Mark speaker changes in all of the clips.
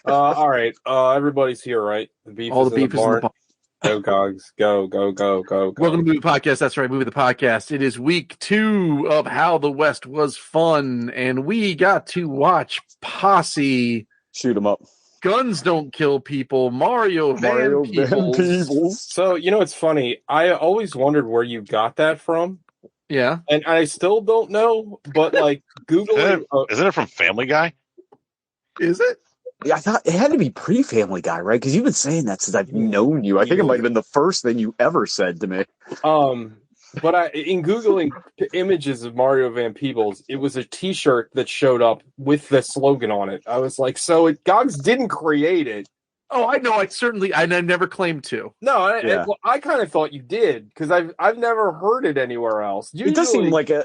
Speaker 1: All right. Everybody's here, right? The beef
Speaker 2: All
Speaker 1: is
Speaker 2: the
Speaker 1: in the
Speaker 2: beef is in the
Speaker 1: barn.
Speaker 2: barn.
Speaker 1: Go, Cogs. Go, go, go, go,
Speaker 2: Welcome
Speaker 1: go.
Speaker 2: to Movie Podcast. That's right, Movie the Podcast. It is week 2 of How the West Was Fun, and we got to watch Posse,
Speaker 3: Shoot him up.
Speaker 2: Guns Don't Kill People, Mario Van
Speaker 3: Mario Van
Speaker 2: Peebles.
Speaker 3: Peebles.
Speaker 1: So, it's funny. I always wondered where you got that from,
Speaker 2: Yeah.
Speaker 1: and I still don't know, but like Googling.
Speaker 4: Isn't it from Family Guy?
Speaker 2: Is it?
Speaker 3: Yeah, I thought it had to be pre-Family Guy, right? Because you've been saying that since I've known you. I think it might have been the first thing you ever said to me.
Speaker 1: But in Googling images of Mario Van Peebles, it was a T-shirt that showed up with the slogan on it. I was like, so Gogs didn't create it.
Speaker 2: Oh, I know. I never claimed to.
Speaker 1: No,
Speaker 3: Yeah.
Speaker 1: I kind of thought you did because I've never heard it anywhere else.
Speaker 3: It does seem like a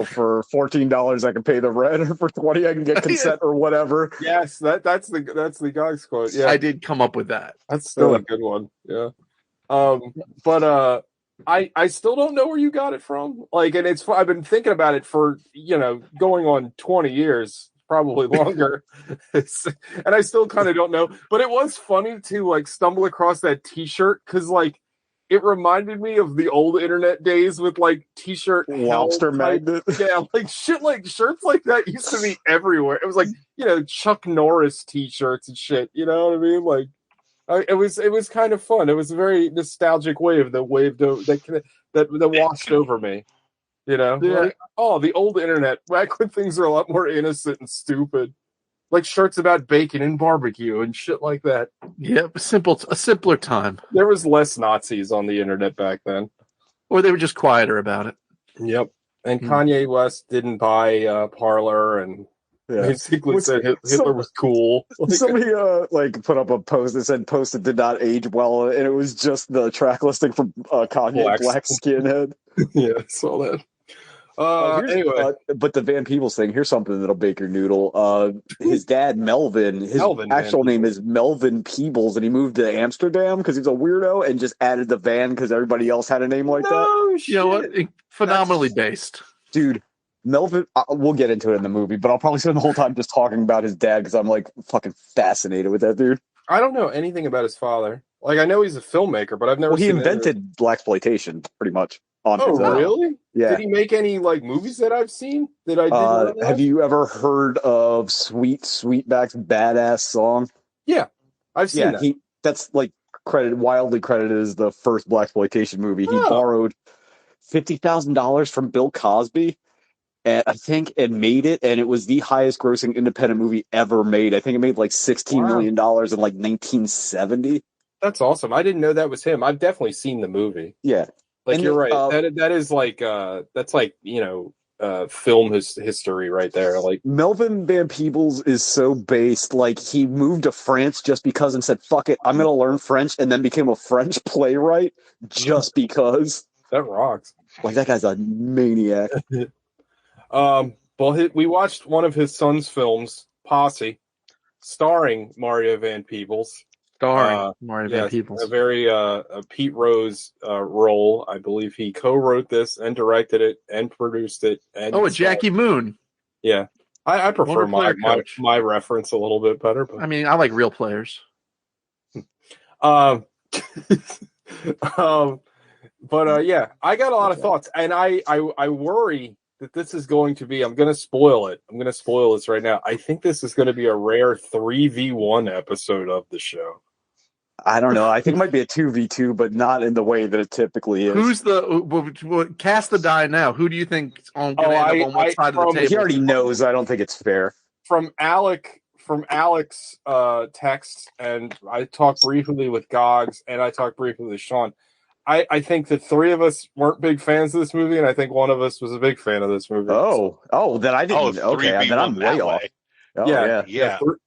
Speaker 3: for $14 I can pay the rent, or for 20 I can get consent or whatever.
Speaker 1: Yes, that's the Gogs quote. Yeah,
Speaker 2: I did come up with that.
Speaker 1: that's still a good one. Yeah. But I still don't know where you got it from. Like, and I've been thinking about it for going on 20 years. Probably longer. And I still kind of don't know. But it was funny to like stumble across that T-shirt because like it reminded me of the old internet days with like T-shirt
Speaker 3: Lobster magnet.
Speaker 1: Yeah, like shit, like shirts like that used to be everywhere. It was like Chuck Norris T-shirts and shit. You know what I mean? Like it was kind of fun. It was a very nostalgic wave that washed over me.
Speaker 2: Yeah.
Speaker 1: Like, the old internet, back when things were a lot more innocent and stupid. Like shirts about bacon and barbecue and shit like that.
Speaker 2: Yep, a simpler time.
Speaker 1: There was less Nazis on the internet back then.
Speaker 2: Or they were just quieter about it.
Speaker 1: Yep. And Kanye West didn't buy Parler and basically said Hitler was cool.
Speaker 3: Somebody put up a post that said "Posted did not age well," and it was just the track listing from Kanye Black Skinhead.
Speaker 1: Yeah, I saw that. Anyway,
Speaker 3: but the Van Peebles thing, here's something that'll bake your noodle. His dad, Melvin, actual name is Melvin Peebles, and he moved to Amsterdam because he's a weirdo and just added the Van because everybody else had a name like that.
Speaker 1: Shit.
Speaker 2: You know what? Phenomenally based.
Speaker 3: Dude, Melvin, we'll get into it in the movie, but I'll probably spend the whole time just talking about his dad because I'm like fucking fascinated with that dude.
Speaker 1: I don't know anything about his father. Like, I know he's a filmmaker, but I've never seen
Speaker 3: invented blaxploitation, pretty much.
Speaker 1: Really?
Speaker 3: Yeah.
Speaker 1: Did he make any like movies that I've seen that I didn't?
Speaker 3: Have you ever heard of Sweetback's Badass Song?
Speaker 1: Yeah, I've seen that.
Speaker 3: That's like wildly credited as the first blaxploitation movie. He borrowed $50,000 from Bill Cosby, and made it, and it was the highest grossing independent movie ever made. I think it made like $16 million in like 1970.
Speaker 1: That's awesome. I didn't know that was him. I've definitely seen the movie.
Speaker 3: Yeah.
Speaker 1: Like, you're right. That is like that's like film history right there. Like,
Speaker 3: Melvin Van Peebles is so based. Like, he moved to France just because and said, "Fuck it, I'm gonna learn French," and then became a French playwright just because.
Speaker 1: That rocks.
Speaker 3: Like, that guy's a maniac.
Speaker 1: Well, we watched one of his son's films, Posse, starring Mario Van Peebles.
Speaker 2: Mario Van Peebles.
Speaker 1: A very Pete Rose role. I believe he co-wrote this and directed it and produced it. And
Speaker 2: a Jackie Moon.
Speaker 1: Yeah, I prefer my reference a little bit better. But
Speaker 2: I mean, I like real players.
Speaker 1: But yeah, I got a lot of thoughts, and I worry that this is going to be. I'm going to spoil it. I'm going to spoil this right now. I think this is going to be a rare 3v1 episode of the show.
Speaker 3: I don't know. I think it might be a 2v2, but not in the way that it typically is.
Speaker 2: Who's cast the die now? Who do you think on what side of the table?
Speaker 3: He already knows. I don't think it's fair.
Speaker 1: From Alex's text, and I talked briefly with Gogs, and I talked briefly with Sean. I think the three of us weren't big fans of this movie, and I think one of us was a big fan of this movie.
Speaker 3: Then I didn't. Okay, then I'm way off. Oh,
Speaker 1: yeah.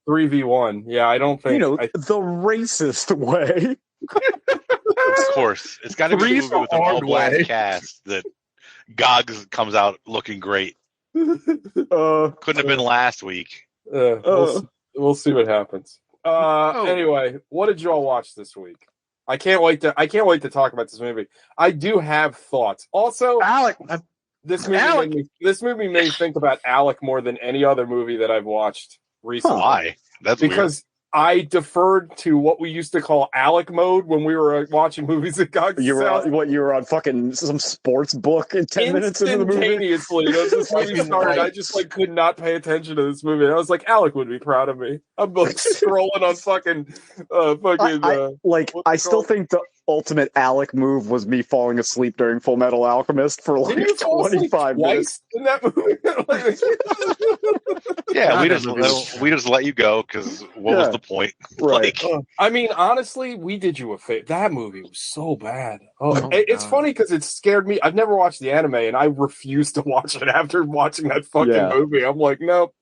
Speaker 1: 3v1. Yeah, I don't think
Speaker 3: the racist way.
Speaker 4: Of course, it's got to be a movie with an all-black cast that Gogs comes out looking great. Couldn't have been last week.
Speaker 1: We'll see what happens. Anyway, what did y'all watch this week? I can't wait to talk about this movie. I do have thoughts. Also,
Speaker 2: Alec.
Speaker 1: This movie made me think about Alec more than any other movie that I've watched recently.
Speaker 4: Why? That's
Speaker 1: because I deferred to what we used to call Alec mode when we were watching movies at Gog's
Speaker 3: You were
Speaker 1: house.
Speaker 3: you were on fucking some sports book in 10 minutes into the movie?
Speaker 1: Instantaneously, as this movie started, I just like could not pay attention to this movie. I was like, Alec would be proud of me. I'm like scrolling on
Speaker 3: I still think the ultimate Alec move was me falling asleep during Full Metal Alchemist for like 25 minutes
Speaker 1: in that movie.
Speaker 4: yeah, we just let you go because what was the point?
Speaker 3: Right.
Speaker 1: I mean, honestly, we did you a favor. That movie was so bad. It's funny because it scared me. I've never watched the anime, and I refused to watch it after watching that fucking movie. I'm like, nope.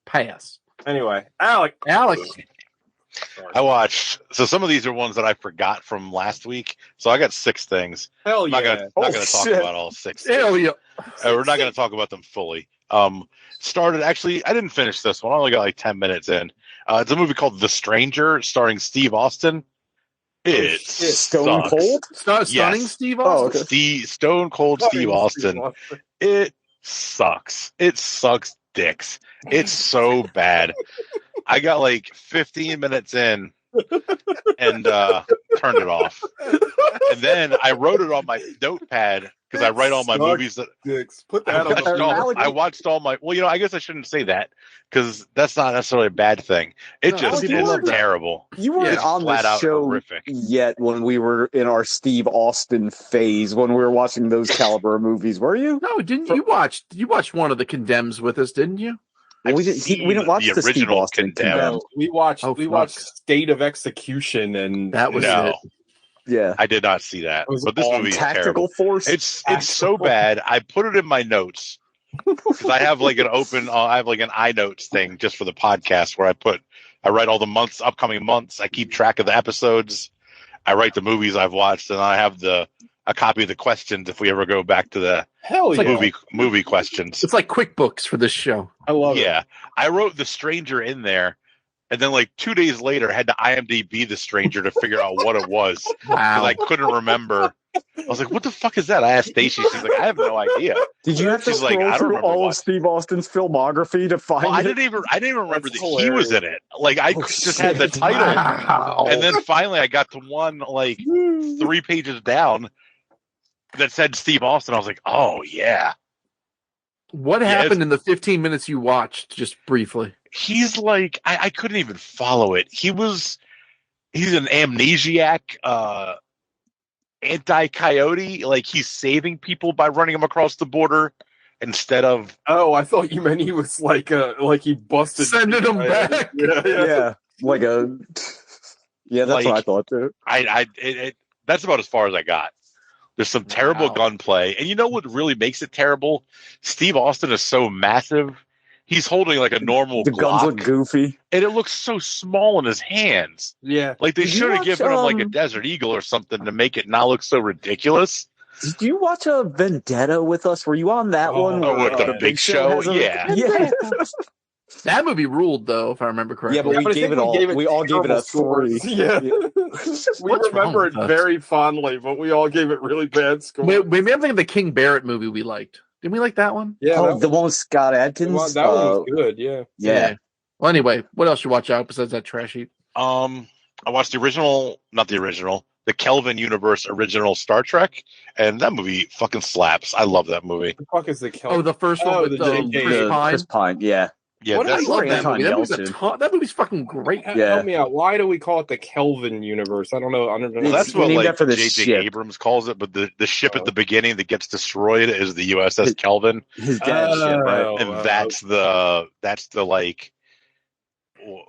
Speaker 2: Pass.
Speaker 1: Anyway, Alec.
Speaker 4: I watched. So some of these are ones that I forgot from last week. So I got 6 things.
Speaker 1: Hell
Speaker 4: I'm
Speaker 1: yeah.
Speaker 4: not gonna talk about all 6 things.
Speaker 2: Hell yeah.
Speaker 4: We're not going to talk about them fully. Actually, I didn't finish this one. I only got like 10 minutes in. It's a movie called The Stranger, starring Steve Austin. It's
Speaker 3: Stone Cold?
Speaker 2: Stunning Steve Austin?
Speaker 4: Stone Cold Steve Austin. It sucks. It sucks dicks. It's so bad. I got like 15 minutes in and turned it off. And then I wrote it on my notepad because I write all my movies that
Speaker 1: put that on.
Speaker 4: I watched all my. Well, I guess I shouldn't say that because that's not necessarily a bad thing. It just is terrible.
Speaker 3: You weren't on the show
Speaker 4: horrific.
Speaker 3: yet when we were in our Steve Austin phase when we were watching those caliber movies, were you?
Speaker 2: No, didn't you watched one of the Condemns with us, didn't you?
Speaker 3: We didn't watch the Steve Austin Condemned.
Speaker 1: We watched State of Execution, and
Speaker 2: that was it.
Speaker 3: Yeah,
Speaker 4: I did not see that. But this movie is
Speaker 3: Tactical Force.
Speaker 4: It's so bad. I put it in my notes because I have like an open. I have like an iNotes thing just for the podcast where I write all the upcoming months. I keep track of the episodes. I write the movies I've watched, and I have a copy of the questions if we ever go back to the movie questions.
Speaker 2: It's like QuickBooks for this show.
Speaker 1: I love it.
Speaker 4: Yeah, I wrote The Stranger in there. And then, like 2 days later, I had to IMDb The Stranger to figure out what it was because I couldn't remember. I was like, "What the fuck is that?" I asked Stacy. She's like, "I have no idea."
Speaker 3: Did you have to scroll through all of Steve Austin's filmography to find it?
Speaker 4: I didn't even remember that he was in it. Like I just had the title, and then finally I got to one like 3 pages down that said Steve Austin. I was like, "Oh yeah."
Speaker 2: What happened in the 15 minutes you watched? Just briefly.
Speaker 4: He's like, I couldn't even follow it. He's an amnesiac, anti-coyote. Like he's saving people by running them across the border instead of.
Speaker 1: Oh, I thought you meant he was like he busted.
Speaker 2: Sending them back.
Speaker 3: Yeah. Like a. Yeah, that's what I thought too.
Speaker 4: That's about as far as I got. There's some terrible gunplay. And you know what really makes it terrible? Steve Austin is so massive. He's holding like a normal
Speaker 3: The
Speaker 4: Glock,
Speaker 3: guns look goofy.
Speaker 4: and it looks so small in his hands.
Speaker 1: Yeah.
Speaker 4: Like they should have given him like a Desert Eagle or something to make it not look so ridiculous.
Speaker 3: Did you watch a Vendetta with us? Were you on that one?
Speaker 4: Oh, with the Big Show?
Speaker 3: Yeah.
Speaker 2: That movie ruled, though, if I remember correctly.
Speaker 3: Yeah, but we all gave it a 3.
Speaker 1: Yeah. We remember it very fondly, but we all gave it really bad scores.
Speaker 2: Maybe I'm thinking of the King Barrett movie we liked. Didn't we like that one?
Speaker 1: Yeah.
Speaker 3: The one with Scott Adkins?
Speaker 1: That one was good, yeah.
Speaker 3: Yeah.
Speaker 2: Well, anyway, what else you watch out besides that trash heap?
Speaker 4: I watched the Kelvin Universe original Star Trek, and that movie fucking slaps. I love that movie.
Speaker 1: The fuck is the Kelvin?
Speaker 2: Oh, the first one with
Speaker 3: Chris Pine, yeah.
Speaker 4: Yeah,
Speaker 2: I love that movie. That movie's fucking great.
Speaker 1: Help me out. Why do we call it the Kelvin universe? I don't know.
Speaker 4: Well, that's what like J.J. Abrams calls it, but the ship at the beginning that gets destroyed is the USS Kelvin.
Speaker 3: His dad's ship, right?
Speaker 4: And that's the like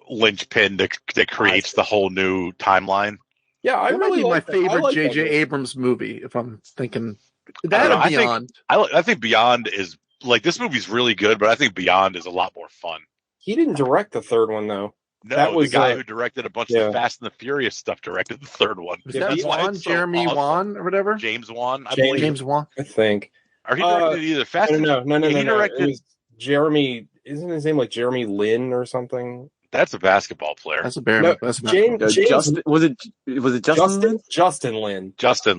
Speaker 4: linchpin that creates the whole new timeline.
Speaker 1: Yeah, I really
Speaker 2: my
Speaker 1: like
Speaker 2: favorite J.J. Abrams movie. If I'm thinking that or Beyond.
Speaker 4: I think Beyond is. Like, this movie's really good, but I think Beyond is a lot more fun.
Speaker 1: He didn't direct the third one, though.
Speaker 4: No, that was the guy who directed a bunch of the Fast and the Furious stuff directed the third one.
Speaker 2: Was that Jeremy Wan or whatever?
Speaker 4: James Wan, I
Speaker 2: believe. James Wan,
Speaker 1: I think.
Speaker 4: Or he directed either Fast and
Speaker 1: No.
Speaker 4: He directed...
Speaker 1: It was Jeremy... Isn't his name like Jeremy Lin or something?
Speaker 4: That's a basketball player.
Speaker 2: That's a bear.
Speaker 1: James,
Speaker 3: Justin, was it Justin?
Speaker 1: Justin Lin.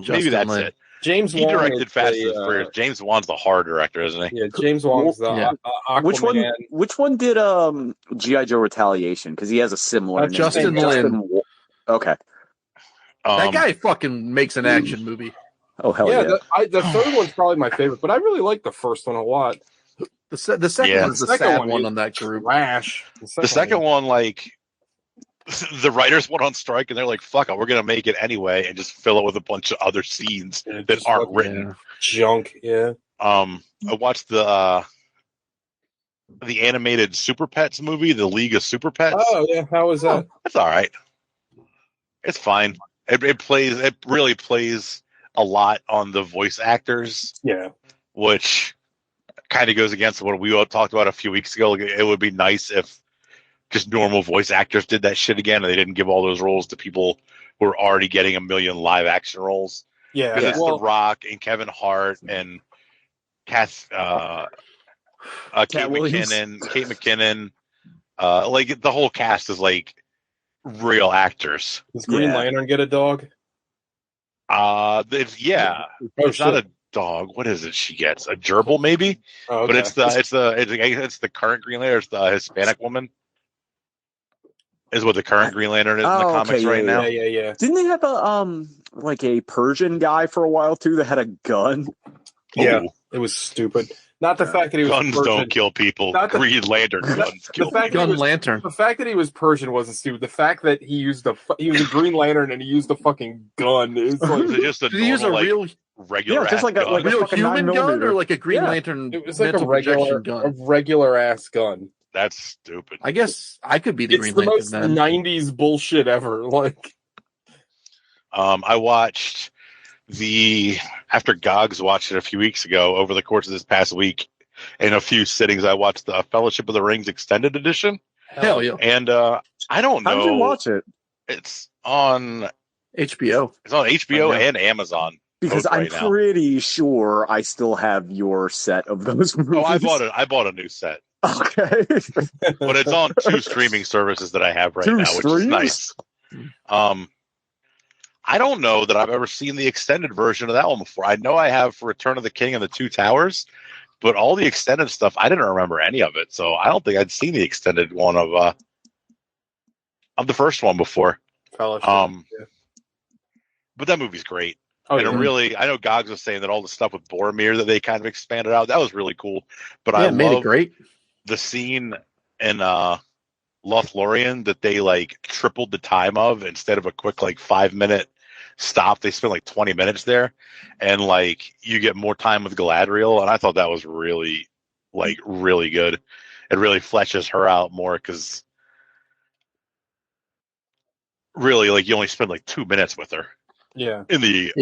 Speaker 4: Maybe that's it.
Speaker 1: James
Speaker 4: He
Speaker 1: Wan
Speaker 4: directed
Speaker 1: is
Speaker 4: Fast and Furious. James Wan's the horror director, isn't he?
Speaker 1: yeah, James Wong's the
Speaker 2: Yeah.
Speaker 1: Aquaman.
Speaker 3: Which one did G.I. Joe Retaliation? Because he has a similar name.
Speaker 2: Justin Lin.
Speaker 3: Okay.
Speaker 2: That guy fucking makes an action movie.
Speaker 3: Oh hell
Speaker 1: Yeah,
Speaker 3: yeah!
Speaker 1: the third one's probably my favorite, but I really like the first one a lot.
Speaker 2: The second
Speaker 4: Yeah.
Speaker 2: one's the
Speaker 1: Second
Speaker 2: sad
Speaker 1: one
Speaker 2: one
Speaker 1: is
Speaker 2: on that group.
Speaker 1: Trash.
Speaker 4: The second one, like, the writers went on strike and they're like, fuck it, we're going to make it anyway and just fill it with a bunch of other scenes
Speaker 1: Yeah,
Speaker 4: that
Speaker 1: just
Speaker 4: aren't
Speaker 1: fucking
Speaker 4: written.
Speaker 1: junk. Yeah.
Speaker 4: I watched the animated Super Pets movie, The League of Super Pets.
Speaker 1: Oh yeah, how was that?
Speaker 4: It's all right. It's fine. It really plays a lot on the voice actors,
Speaker 1: Yeah.
Speaker 4: which kind of goes against what we all talked about a few weeks ago. Like, it would be nice if just normal voice actors did that shit again, and they didn't give all those roles to people who are already getting a million live action roles.
Speaker 1: Yeah.
Speaker 4: Because it's
Speaker 1: Well,
Speaker 4: The Rock and Kevin Hart and Kate
Speaker 3: Williams.
Speaker 4: McKinnon. Like, the whole cast is like real actors.
Speaker 1: does Green
Speaker 3: Yeah.
Speaker 1: Lantern get a dog?
Speaker 4: It's not a dog. What is it? She gets a gerbil, maybe.
Speaker 1: Oh,
Speaker 4: But
Speaker 1: okay.
Speaker 4: it's the current Green Lantern. It's the Hispanic woman. Is what the current Green Lantern is in the comics right now.
Speaker 1: Yeah.
Speaker 3: Didn't they have a Persian guy for a while too that had a gun?
Speaker 1: Yeah.
Speaker 4: Ooh.
Speaker 1: It was stupid. Not the fact that he was
Speaker 4: Guns
Speaker 1: Persian.
Speaker 4: don't kill people.
Speaker 1: Not the-
Speaker 4: Green Lantern guns
Speaker 1: The
Speaker 4: kill
Speaker 1: fact, that
Speaker 4: people.
Speaker 1: he was,
Speaker 2: Lantern.
Speaker 1: the fact that he was Persian wasn't stupid. The fact that he was a Green Lantern and he used a fucking gun is like
Speaker 4: Is it just a
Speaker 2: Did he use a
Speaker 4: normal,
Speaker 2: real
Speaker 4: regular
Speaker 3: just like a-
Speaker 4: gun?
Speaker 3: like a
Speaker 2: real
Speaker 3: fucking
Speaker 2: human gun
Speaker 3: 9mm.
Speaker 2: or like a Green
Speaker 3: Yeah.
Speaker 2: Lantern
Speaker 1: it was like
Speaker 2: mental projection gun?
Speaker 1: regular ass gun.
Speaker 4: That's stupid.
Speaker 2: I guess I could be the
Speaker 1: It's
Speaker 2: Green
Speaker 1: the
Speaker 2: Lantern
Speaker 1: most
Speaker 2: then.
Speaker 1: 90s bullshit ever. Like,
Speaker 4: I watched after Gogs watched it a few weeks ago. Over the course of this past week, in a few sittings, I watched the Fellowship of the Rings extended edition.
Speaker 2: Hell yeah.
Speaker 4: And I don't know.
Speaker 3: How did you watch it?
Speaker 4: It's on
Speaker 2: HBO.
Speaker 4: HBO
Speaker 2: Right now.
Speaker 4: and Amazon.
Speaker 3: Because
Speaker 4: both
Speaker 3: I'm
Speaker 4: right now.
Speaker 3: pretty sure I still have your set of those movies.
Speaker 4: Oh, I bought a new set,
Speaker 3: Okay.
Speaker 4: but it's on 2 streaming services that I have right
Speaker 3: 2
Speaker 4: now,
Speaker 3: streams?
Speaker 4: which is nice. I don't know that I've ever seen the extended version of that one before. I know I have for Return of the King and the Two Towers, but all the extended stuff, I didn't remember any of it. So I don't think I'd seen the extended one of the first one before.
Speaker 1: Fellowship. Yeah.
Speaker 4: But that movie's great.
Speaker 1: Oh,
Speaker 4: And
Speaker 1: yeah.
Speaker 4: it really, I know Gogs was saying that all the stuff with Boromir that they kind of expanded out, that was really cool. But
Speaker 2: Yeah,
Speaker 4: I
Speaker 2: it made it
Speaker 4: love
Speaker 2: great.
Speaker 4: the scene in Lothlorien that they like tripled the time of. Instead of a quick like 5-minute stop, they spent like 20 minutes there, and like you get more time with Galadriel. And I thought that was really good. It really fleshes her out more, because really, like, you only spend like 2 minutes with her
Speaker 1: Yeah.
Speaker 4: in the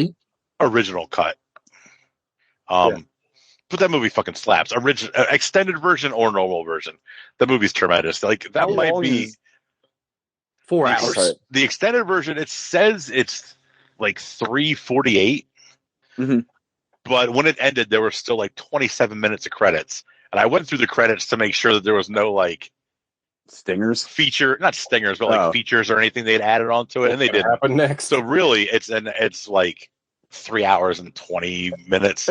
Speaker 4: original cut.
Speaker 1: Yeah.
Speaker 4: But that movie fucking slaps. Extended version or normal version, the movie's tremendous. Like, that
Speaker 3: How
Speaker 4: might
Speaker 3: long
Speaker 4: be
Speaker 3: is-
Speaker 2: 4
Speaker 4: the-
Speaker 2: hours.
Speaker 4: The extended version, it says it's like 3:48,
Speaker 3: Mhm.
Speaker 4: but when it ended, there were still like 27 minutes of credits, and I went through the credits to make sure that there was no like
Speaker 3: Stingers?
Speaker 4: not stingers, but like features or anything they'd added onto it, and they
Speaker 1: What's gonna
Speaker 4: didn't.
Speaker 1: happen next?
Speaker 4: So really, it's like 3 hours and 20 minutes.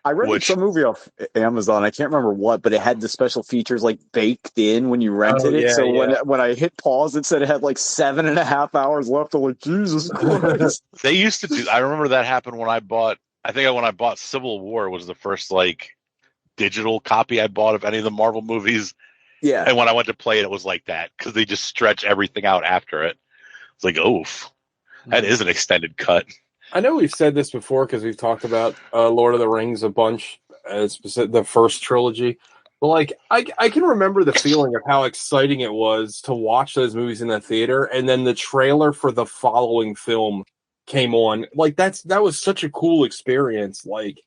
Speaker 3: I rented some movie off Amazon. I can't remember what, but it had the special features like baked in when you rented it.
Speaker 1: yeah,
Speaker 3: So
Speaker 1: yeah.
Speaker 3: when I hit pause, it said it had like 7.5 hours left. I'm like, Jesus Christ.
Speaker 4: They used to do. I remember that happened when I bought. I think when I bought Civil War was the first like digital copy I bought of any of the Marvel movies.
Speaker 3: Yeah.
Speaker 4: And when I went to play it, it was like that, because they just stretch everything out after it. It's like, oof, that is an extended cut.
Speaker 1: I know we've said this before because we've talked about Lord of the Rings a bunch, the first trilogy. But like, I can remember the feeling of how exciting it was to watch those movies in the theater, and then the trailer for the following film came on. Like, that was such a cool experience. Like,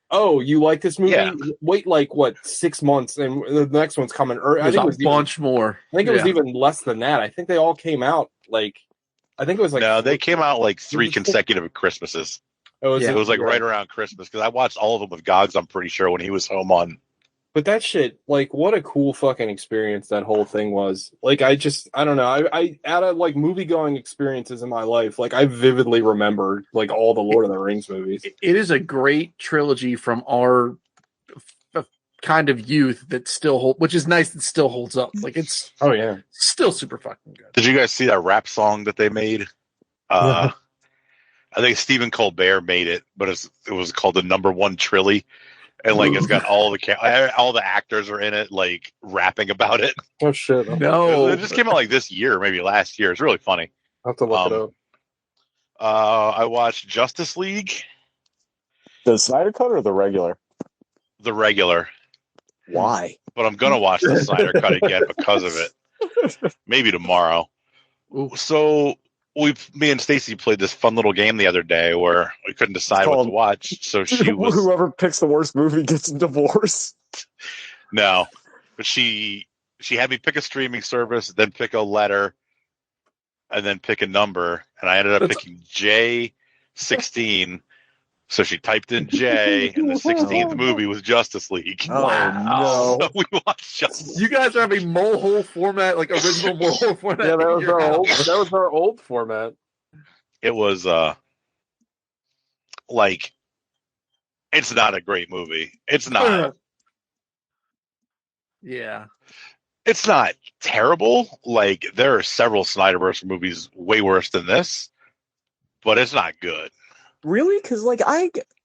Speaker 1: oh, you like this movie?
Speaker 4: Yeah.
Speaker 1: Wait, like what, 6 months, and the next one's coming. Or I
Speaker 2: There's
Speaker 1: think it
Speaker 2: a
Speaker 1: was even,
Speaker 2: bunch more.
Speaker 1: I think it was even less than that. I think they all came out like. I think it was like
Speaker 4: No, they came out like 3 consecutive Christmases.
Speaker 1: It was
Speaker 4: It was like right around Christmas, because I watched all of them with Gogs, I'm pretty sure, when he was home on
Speaker 1: But that shit, like, what a cool fucking experience that whole thing was. Like, I don't know. I out of like movie going experiences in my life, like, I vividly remember like all the Lord of the Rings movies.
Speaker 2: It is a great trilogy from our kind of youth that still hold, which is nice that still holds up. Like, it's still super fucking good.
Speaker 4: Did you guys see that rap song that they made? I think Stephen Colbert made it, but it was called the Number One Trilly. And like it's got all the actors are in it, like rapping about it.
Speaker 1: Oh shit!
Speaker 2: No,
Speaker 4: it just came out like this year, maybe last year. It's really funny.
Speaker 1: I'll have to look it up.
Speaker 4: I watched Justice League.
Speaker 3: The Snyder Cut or the regular?
Speaker 4: The regular.
Speaker 3: Why?
Speaker 4: But I'm gonna watch the Snyder Cut again because of it. Maybe tomorrow.
Speaker 2: Ooh.
Speaker 4: So me and Stacy played this fun little game the other day where we couldn't decide what to watch. So she was
Speaker 3: whoever picks the worst movie gets a divorce.
Speaker 4: No, but she had me pick a streaming service, then pick a letter, and then pick a number, and I ended up picking J16. So she typed in J, and the 16th movie was Justice League.
Speaker 3: Oh, no.
Speaker 4: So we watched Justice League.
Speaker 2: You guys are having mole hole format, like original mole hole format.
Speaker 1: Yeah, that was our old format.
Speaker 4: It was like it's not a great movie. It's not.
Speaker 2: Yeah.
Speaker 4: It's not terrible. Like there are several Snyderverse movies way worse than this, but it's not good.
Speaker 3: Really? Because like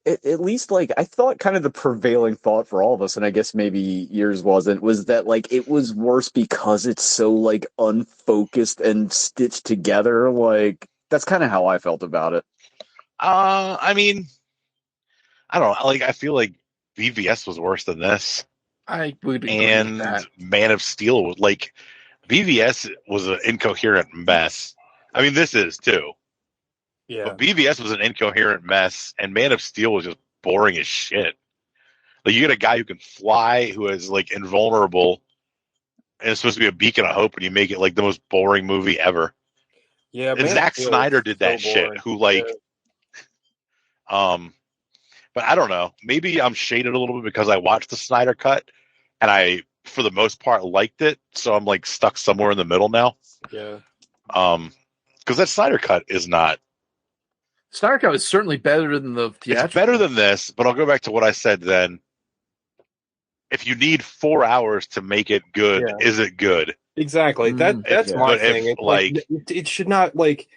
Speaker 3: at least like I thought kind of the prevailing thought for all of us, and I guess maybe yours wasn't, was that like it was worse because it's so like unfocused and stitched together. Like that's kind of how I felt about it.
Speaker 4: I mean, I don't know. Like I feel like BVS was worse than this.
Speaker 2: I would agree
Speaker 4: and
Speaker 2: with that.
Speaker 4: Man of Steel was like BVS was an incoherent mess. I mean, this is too.
Speaker 1: Yeah.
Speaker 4: But BVS was an incoherent mess, and Man of Steel was just boring as shit. Like you get a guy who can fly, who is like invulnerable, and it's supposed to be a beacon of hope, and you make it like the most boring movie ever.
Speaker 1: Yeah,
Speaker 4: and Zack Snyder did that shit. Who like, but I don't know. Maybe I'm shaded a little bit because I watched the Snyder Cut, and I, for the most part, liked it. So I'm like stuck somewhere in the middle now.
Speaker 1: Yeah.
Speaker 4: Because that Snyder Cut is not.
Speaker 2: Snyder Cut is certainly better than the theatrical.
Speaker 4: It's better than this, but I'll go back to what I said then. If you need 4 hours to make it good, is it good?
Speaker 1: Exactly. That's my thing.
Speaker 4: If, like,
Speaker 1: it should not like.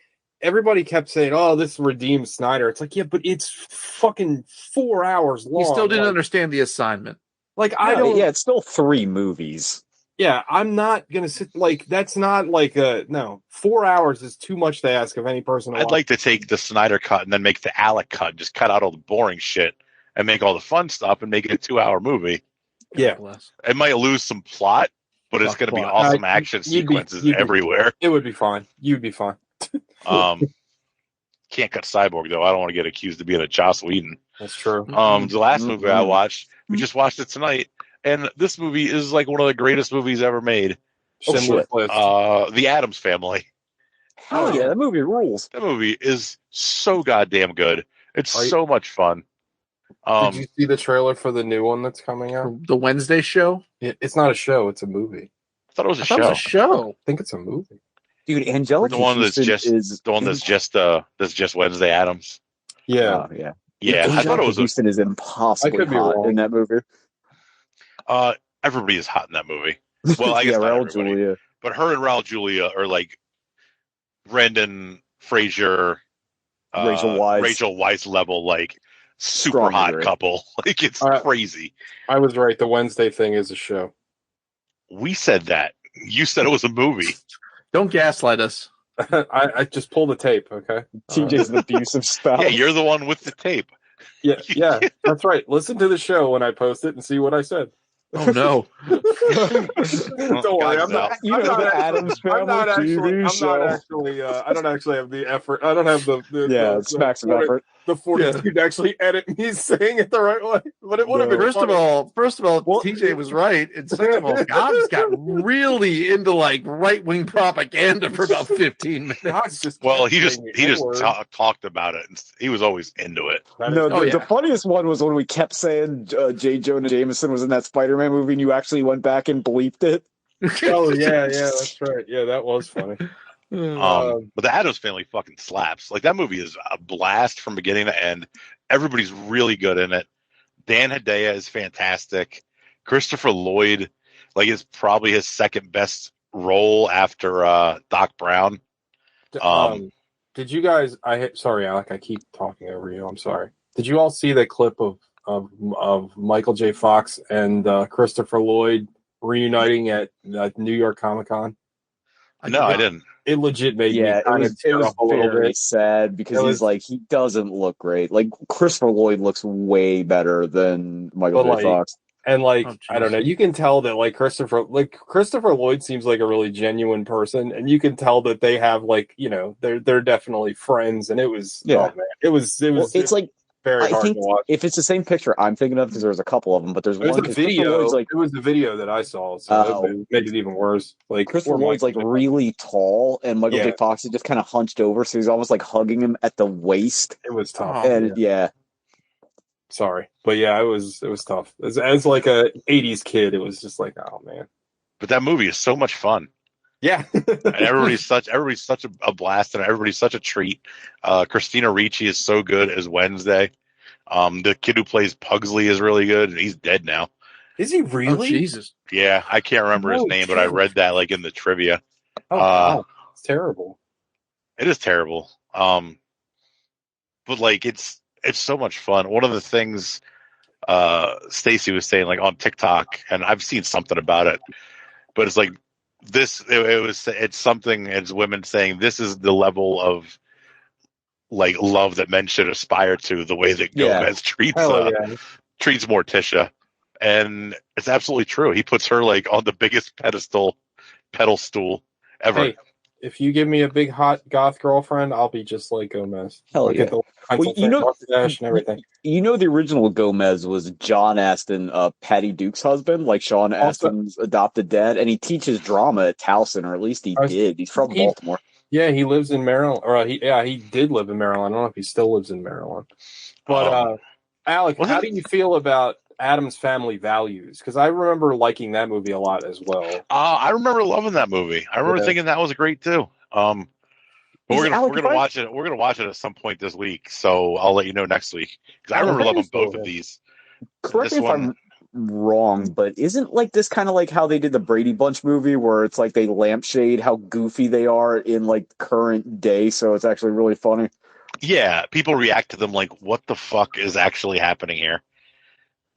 Speaker 1: Everybody kept saying, "Oh, this redeems Snyder." It's like, yeah, but it's fucking 4 hours long.
Speaker 2: You still didn't understand the assignment.
Speaker 1: Like, I don't.
Speaker 3: Yeah, it's still 3 movies.
Speaker 1: Yeah, I'm not gonna sit like that's not like no. 4 hours is too much to ask of any person.
Speaker 4: I'd like to take the Snyder Cut and then make the Alec Cut, just cut out all the boring shit and make all the fun stuff and make it a 2-hour movie.
Speaker 1: Yeah,
Speaker 4: it might lose some plot, but it's going to be awesome action sequences everywhere.
Speaker 1: It would be fine. You'd be fine.
Speaker 4: Can't cut Cyborg though. I don't want to get accused of being a Joss Whedon.
Speaker 1: That's true.
Speaker 4: The last movie I watched, we just watched it tonight, and this movie is like one of the greatest movies ever made. The Addams Family.
Speaker 3: Oh yeah, that movie rules.
Speaker 4: That movie is so goddamn good. It's so much fun.
Speaker 1: Did you see the trailer for the new one that's coming out?
Speaker 2: The Wednesday show?
Speaker 1: It's not a show; it's a movie.
Speaker 4: I thought it was a show.
Speaker 1: I think it's a movie.
Speaker 3: Dude, Angelica
Speaker 4: the one that's
Speaker 3: Houston
Speaker 4: that's just Wednesday Addams.
Speaker 1: Yeah.
Speaker 4: Yeah. I thought it was
Speaker 3: Houston is impossibly hot in that movie.
Speaker 4: Everybody is hot in that movie. Well, I guess not
Speaker 3: Raul
Speaker 4: everybody,
Speaker 3: Julia.
Speaker 4: but her and Raul Julia are like Brendan Fraser,
Speaker 3: Rachel
Speaker 4: Weisz level, like super
Speaker 3: Strong
Speaker 4: hot
Speaker 3: agree.
Speaker 4: couple. Like it's crazy.
Speaker 1: I was right. The Wednesday thing is a show.
Speaker 4: We said that. You said it was a movie.
Speaker 2: Don't gaslight us.
Speaker 1: I just pull the tape, okay?
Speaker 3: TJ's an abusive spouse.
Speaker 4: Yeah, you're the one with the tape.
Speaker 1: Yeah, that's right. Listen to the show when I post it and see what I said.
Speaker 2: Oh no!
Speaker 1: Don't worry, I'm not.
Speaker 3: You know the Addams Family
Speaker 1: I'm not
Speaker 3: TV
Speaker 1: actually.
Speaker 3: show.
Speaker 1: I don't actually have the effort. I don't have the
Speaker 3: it's max of effort.
Speaker 1: the fortitude to actually edit me saying it the right way. But it would have been
Speaker 2: First of
Speaker 1: funny.
Speaker 2: all,
Speaker 1: Well,
Speaker 2: TJ was right, and second of all, Gobbs got really into like right-wing propaganda for about 15 minutes.
Speaker 1: God's just
Speaker 4: Well, he
Speaker 1: kept
Speaker 4: just
Speaker 1: saying the
Speaker 4: he just
Speaker 1: N-word.
Speaker 4: talked about it, and he was always into it.
Speaker 1: That
Speaker 3: No,
Speaker 1: is-
Speaker 2: Oh,
Speaker 3: the
Speaker 2: yeah.
Speaker 3: funniest one was when we kept saying J. Jonah Jameson was in that Spider-Man movie, and you actually went back and bleeped it.
Speaker 1: oh yeah, that's right. Yeah, that was funny.
Speaker 4: But the Addams Family fucking slaps. Like that movie is a blast from beginning to end. Everybody's really good in it. Dan Hedaya is fantastic. Christopher Lloyd, like, is probably his second best role after Doc Brown.
Speaker 1: Did you guys? Sorry, Alec. I keep talking over you. I'm sorry. Did you all see the clip of Michael J. Fox and Christopher Lloyd reuniting at New York Comic Con?
Speaker 4: No, I didn't.
Speaker 1: It legit made me
Speaker 3: Yeah,
Speaker 1: kind of
Speaker 3: it
Speaker 1: tear
Speaker 3: was
Speaker 1: up a little
Speaker 3: very
Speaker 1: bit.
Speaker 3: sad because
Speaker 1: It
Speaker 3: he's like, he doesn't look great. Like, Christopher Lloyd looks way better than Michael
Speaker 1: But,
Speaker 3: J. Fox.
Speaker 1: And like,
Speaker 2: Oh,
Speaker 1: I don't know, you can tell that like Christopher Lloyd seems like a really genuine person, and you can tell that they have like, they're definitely friends, and it was
Speaker 3: Yeah.
Speaker 1: oh man, it was
Speaker 3: It's like,
Speaker 1: very
Speaker 3: I
Speaker 1: hard
Speaker 3: think
Speaker 1: to watch.
Speaker 3: if it's the same picture I'm thinking of, because there's a couple of them, but there's
Speaker 1: It was
Speaker 3: one.
Speaker 1: the
Speaker 3: 'cause Christopher
Speaker 1: video.
Speaker 3: Lloyd's like,
Speaker 1: It was the video that I saw, so
Speaker 3: Oh.
Speaker 1: it made it even worse. Like
Speaker 3: Christopher
Speaker 1: poor
Speaker 3: Lloyd's like
Speaker 1: Michael.
Speaker 3: really tall, and Michael J.
Speaker 1: Yeah.
Speaker 3: Fox is just kind of hunched over, so he's almost like hugging him at the waist.
Speaker 1: It was tough.
Speaker 2: Oh.
Speaker 3: And yeah,
Speaker 1: Sorry, but yeah, it was tough. As like a '80s kid, it was just like, oh man.
Speaker 4: But that movie is so much fun.
Speaker 1: Yeah.
Speaker 4: And everybody's such a blast, and everybody's such a treat. Christina Ricci is so good as Wednesday. The kid who plays Pugsley is really good, and he's dead now.
Speaker 1: Is he
Speaker 2: Oh,
Speaker 1: really?
Speaker 2: Jesus.
Speaker 4: Yeah, I can't remember his
Speaker 1: Holy
Speaker 4: name, but I
Speaker 1: shit.
Speaker 4: read that like in the trivia.
Speaker 1: Oh, wow. It's terrible.
Speaker 4: It is terrible. But like it's so much fun. One of the things Stacy was saying like on TikTok, and I've seen something about it, but it's like it's something as women saying this is the level of like love that men should aspire to, the way that
Speaker 3: Yeah.
Speaker 4: Gomez treats
Speaker 1: Hell yeah.
Speaker 4: treats Morticia. And it's absolutely true. He puts her like on the biggest pedestal ever.
Speaker 1: Hey, if you give me a big hot goth girlfriend, I'll be just like Gomez.
Speaker 3: Hell
Speaker 1: I'll
Speaker 3: yeah.
Speaker 1: get the pencil
Speaker 3: you know-
Speaker 1: mustache and everything.
Speaker 3: You know, the original Gomez was John Aston, Patty Duke's husband, like Sean
Speaker 1: Also-
Speaker 3: Aston's adopted dad, and he teaches drama at Towson, or at least he did. He's from Baltimore.
Speaker 1: Yeah, he lives in Maryland, or he did live in Maryland. I don't know if he still lives in Maryland. But Alec, how do you feel about Addams Family Values? Because I remember liking that movie a lot as well.
Speaker 4: I remember loving that movie. I remember thinking that was great too. But we're gonna watch it. We're gonna watch it at some point this week, so I'll let you know next week. Because I remember loving both of these.
Speaker 3: Correct me
Speaker 4: This
Speaker 3: if I'm wrong, but isn't like this kind of like how they did the Brady Bunch movie, where it's like they lampshade how goofy they are in like current day, so it's actually really funny.
Speaker 4: Yeah, people react to them like, "What the fuck is actually happening here?"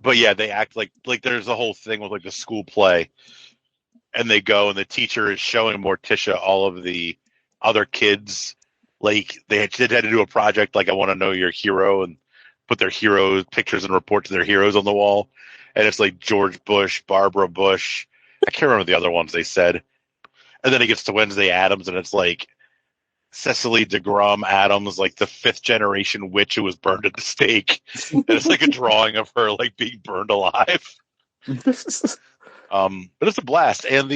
Speaker 4: But yeah, they act like there's a whole thing with like the school play, and they go and the teacher is showing Morticia all of the other kids. Like they had to do a project like I want to know your hero and put their heroes pictures and report to their heroes on the wall. And it's like George Bush, Barbara Bush. I can't remember the other ones they said. And then it gets to Wednesday Addams and it's like Cecily DeGrom Adams, like the 5th generation witch who was burned at the stake. And it's like a drawing of her like being burned alive. But it's a blast. And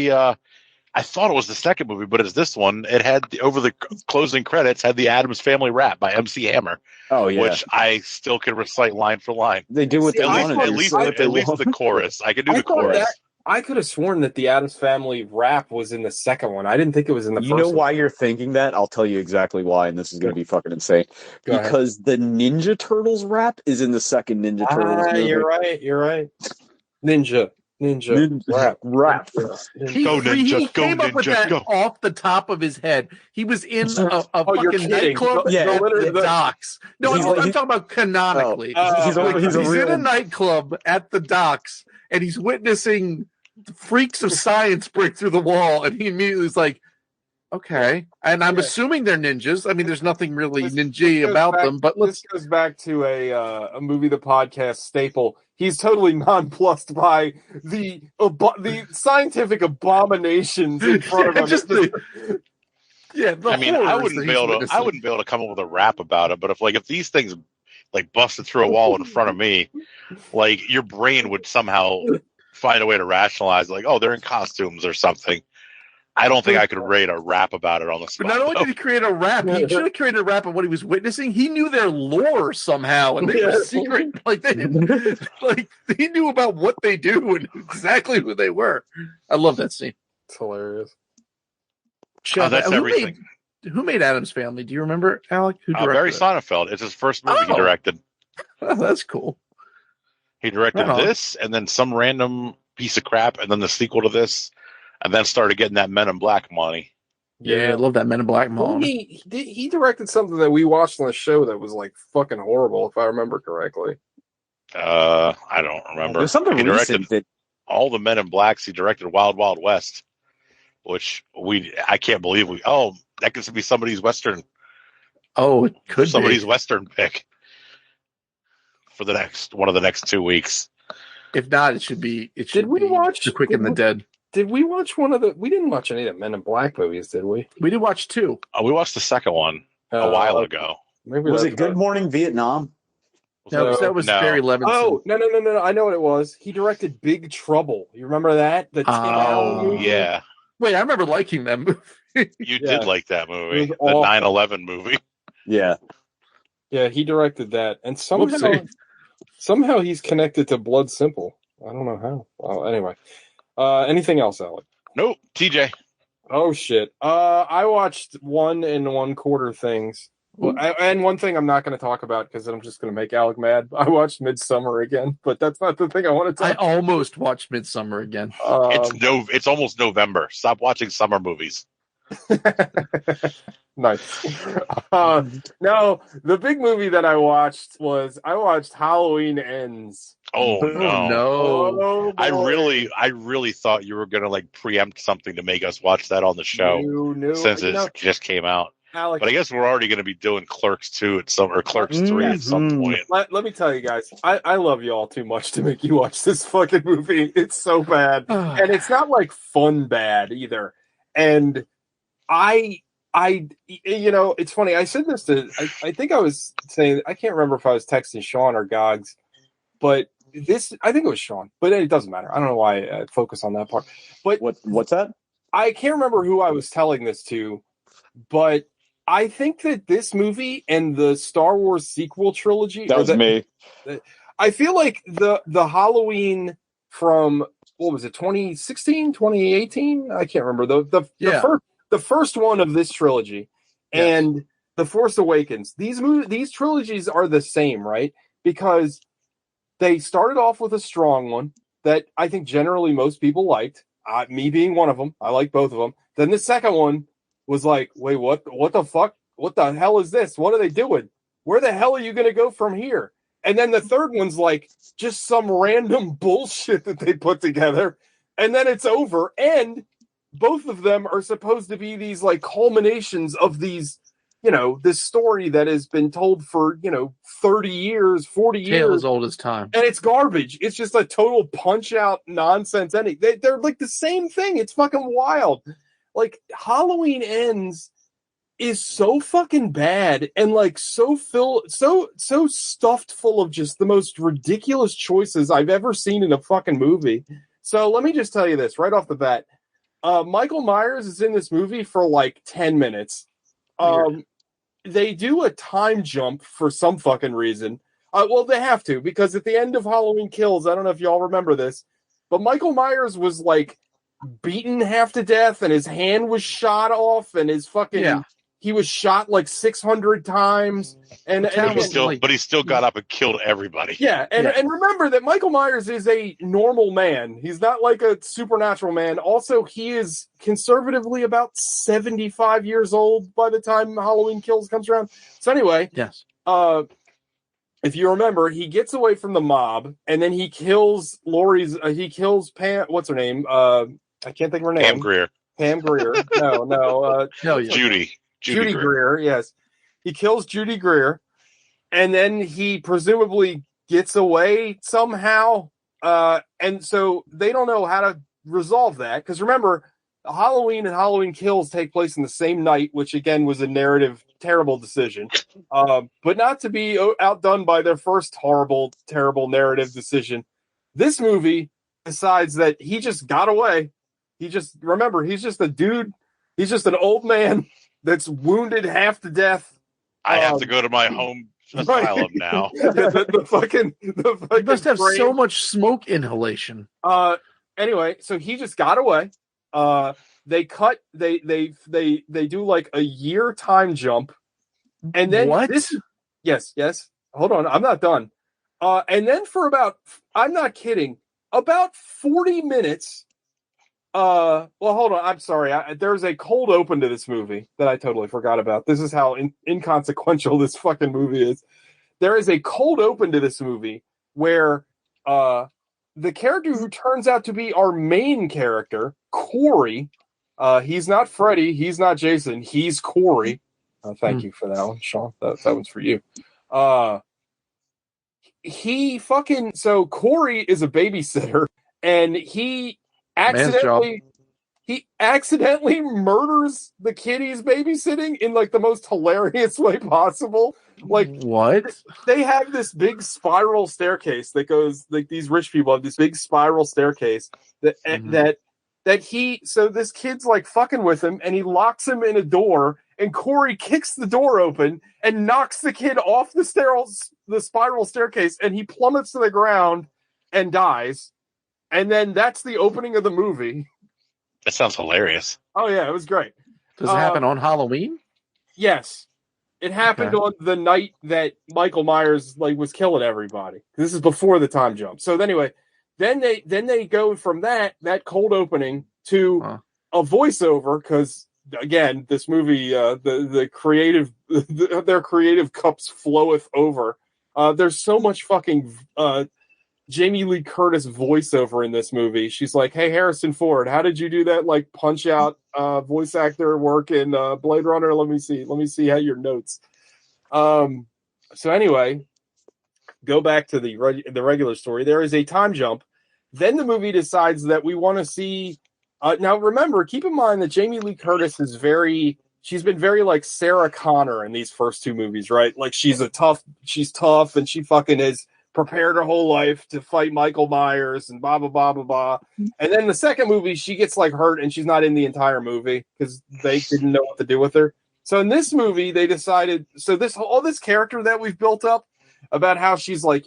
Speaker 4: I thought it was the second movie, but it's this one. It had over the closing credits had the Addams Family rap by MC Hammer.
Speaker 3: Oh yeah,
Speaker 4: Which I still can recite line for line.
Speaker 3: They do what they want.
Speaker 4: At least the chorus. I can do the chorus.
Speaker 1: I could have sworn that the Addams Family rap was in the second one. I didn't think it was in the first one.
Speaker 3: You know why you're thinking that? I'll tell you exactly why, and this is going to be fucking insane.
Speaker 1: Go ahead.
Speaker 3: Because the Ninja Turtles rap is in the second Ninja Turtles movie.
Speaker 1: You're right. Ninja rap.
Speaker 2: He came up with that off the top of his head. He was in a fucking nightclub at the docks. No, I'm talking about canonically. He's in a nightclub at the docks, and he's witnessing freaks of science break through the wall, and he immediately is like, okay. And I'm assuming they're ninjas. I mean, there's nothing really ninja about them, but
Speaker 1: this goes back to a movie, the podcast staple. He's totally nonplussed by the scientific abominations in front of him.
Speaker 4: I mean, I wouldn't be able to come up with a rap about it, but if these things like busted through a wall in front of me, like your brain would somehow find a way to rationalize, like, oh, they're in costumes or something. I don't think I could rate a rap about it on the spot.
Speaker 2: But not only did he create a rap, he should have created a rap of what he was witnessing. He knew their lore somehow, and they were secret. Like they didn't, like he knew about what they do and exactly who they were. I love that scene.
Speaker 1: It's hilarious.
Speaker 4: That's everything.
Speaker 2: Who made Addams Family? Do you remember, Alec? Who directed
Speaker 4: Barry
Speaker 2: it?
Speaker 4: Sonnenfeld. It's his first movie he directed.
Speaker 2: Oh, that's cool.
Speaker 4: He directed this, and then some random piece of crap, and then the sequel to this. And then started getting that Men in Black money.
Speaker 2: Yeah, I love that Men in Black money.
Speaker 1: He directed something that we watched on the show that was like fucking horrible, if I remember correctly.
Speaker 4: I don't remember.
Speaker 3: There's something
Speaker 4: he directed
Speaker 3: recent
Speaker 4: all the Men in Blacks. He directed Wild Wild West, which I can't believe that could be somebody's Western.
Speaker 2: Oh, it could
Speaker 4: somebody's
Speaker 2: be.
Speaker 4: Western pick for one of the next 2 weeks.
Speaker 2: If not, it should be.
Speaker 1: Did we watch
Speaker 2: The Quick and the Dead?
Speaker 1: Did we watch we didn't watch any of the Men in Black movies, did we?
Speaker 2: We did watch 2.
Speaker 4: We watched the second one a while ago.
Speaker 1: Maybe
Speaker 3: was it Good Morning Vietnam?
Speaker 2: No, that was Barry Levinson.
Speaker 1: Oh, no. I know what it was. He directed Big Trouble. You remember that? The Tim Allen movie?
Speaker 4: Yeah.
Speaker 2: Wait, I remember liking that movie.
Speaker 4: You did like that movie. The 9/11 movie.
Speaker 3: Yeah.
Speaker 1: Yeah, he directed that. And somehow he's connected to Blood Simple. I don't know how. Well, anyway. Anything else, Alec?
Speaker 4: Nope. TJ.
Speaker 1: Oh shit. I watched 1 1/4 things. Well, and one thing I'm not going to talk about because I'm just going to make Alec mad. I watched Midsummer again, but that's not the thing I want to talk about.
Speaker 2: I almost watched Midsummer again.
Speaker 4: It's almost November. Stop watching summer movies.
Speaker 1: Nice. No, the big movie that I watched Halloween Ends.
Speaker 4: Oh no!
Speaker 1: Oh,
Speaker 4: I really thought you were gonna like preempt something to make us watch that on the show since it just came out.
Speaker 1: Alex,
Speaker 4: but I guess we're already gonna be doing Clerks 2 or Clerks 3 at some point.
Speaker 1: Let me tell you guys, I love you all too much to make you watch this fucking movie. It's so bad, and it's not like fun bad either. And it's funny. I said this I think I was saying, I can't remember if I was texting Sean or Gogs, but I think it was Sean, but it doesn't matter. I don't know why I focus on that part. But
Speaker 3: what's that? I
Speaker 1: can't remember who I was telling this to, but I think that this movie and the Star Wars sequel trilogy.
Speaker 3: That was me.
Speaker 1: I feel like the Halloween from, what was it, 2016, 2018? I can't remember. The first one of this trilogy and The Force Awakens. These trilogies are the same, right? Because they started off with a strong one that I think generally most people liked. Me being one of them. I like both of them. Then the second one was like, wait, what the fuck? What the hell is this? What are they doing? Where the hell are you going to go from here? And then the third one's like just some random bullshit that they put together. And then it's over. And both of them are supposed to be these like culminations of these, this story that has been told for, 30 years, 40 years.
Speaker 2: Tale as old as time.
Speaker 1: And it's garbage. It's just a total punch out nonsense ending. They're like the same thing. It's fucking wild. Like Halloween Ends is so fucking bad and like so stuffed full of just the most ridiculous choices I've ever seen in a fucking movie. So let me just tell you this right off the bat. Michael Myers is in this movie for like 10 minutes. They do a time jump for some fucking reason. Well, they have to, because at the end of Halloween Kills, I don't know if y'all remember this, but Michael Myers was like beaten half to death and his hand was shot off and his fucking he was shot like 600 times and
Speaker 4: he still got up and killed everybody.
Speaker 1: And remember that Michael Myers is a normal man. He's not like a supernatural man. Also, he is conservatively about 75 years old by the time Halloween Kills comes around. So anyway, if you remember, he gets away from the mob and then he kills Pam, what's her name? I can't think of her name. Pam Grier. No, Judy Greer, yes. He kills Judy Greer, and then he presumably gets away somehow. And so they don't know how to resolve that. Because remember, Halloween and Halloween Kills take place in the same night, which again was a narrative terrible decision. But not to be outdone by their first horrible, terrible narrative decision. This movie decides that he just got away. He's just a dude. He's just an old man that's wounded half to death.
Speaker 4: I have to go to my home asylum now.
Speaker 1: the fucking
Speaker 2: you must have so much smoke inhalation.
Speaker 1: Anyway, so he just got away. They do like a year time jump, and then
Speaker 2: what?
Speaker 1: Yes. Hold on, I'm not done. And then for about, I'm not kidding, about 40 minutes. Well, hold on. I'm sorry. There's a cold open to this movie that I totally forgot about. This is how inconsequential this fucking movie is. There is a cold open to this movie where the character who turns out to be our main character, Corey, he's not Freddy, he's not Jason, he's Corey. Thank you for that one, Sean. That one's for you. So Corey is a babysitter, and he accidentally murders the kid he's babysitting in like the most hilarious way possible. Like,
Speaker 2: what?
Speaker 1: They have this big spiral staircase that goes, like, these rich people have this big spiral staircase that so this kid's like fucking with him, and he locks him in a door, and Corey kicks the door open and knocks the kid off the spiral staircase, and he plummets to the ground and dies. And then that's the opening of the movie.
Speaker 4: That sounds hilarious.
Speaker 1: Oh yeah, it was great.
Speaker 2: Does it happen on Halloween?
Speaker 1: Yes. It happened on the night that Michael Myers was killing everybody. This is before the time jump. So anyway, then they go from that cold opening to a voiceover, because again, this movie, the creative, their creative cups floweth over. There's so much fucking Jamie Lee Curtis voiceover in this movie. She's like, "Hey, Harrison Ford, how did you do that like punch out voice actor work in Blade Runner? Let me see how your notes." So anyway, go back to the regular story. There is a time jump. Then the movie decides that we want to see. Now remember, keep in mind that Jamie Lee Curtis is she's been very like Sarah Connor in these first two movies, right? Like she's tough, and she fucking is prepared her whole life to fight Michael Myers and blah, blah, blah, blah, blah. And then the second movie, she gets like hurt and she's not in the entire movie because they didn't know what to do with her. So in this movie, they decided, all this character that we've built up about how she's like,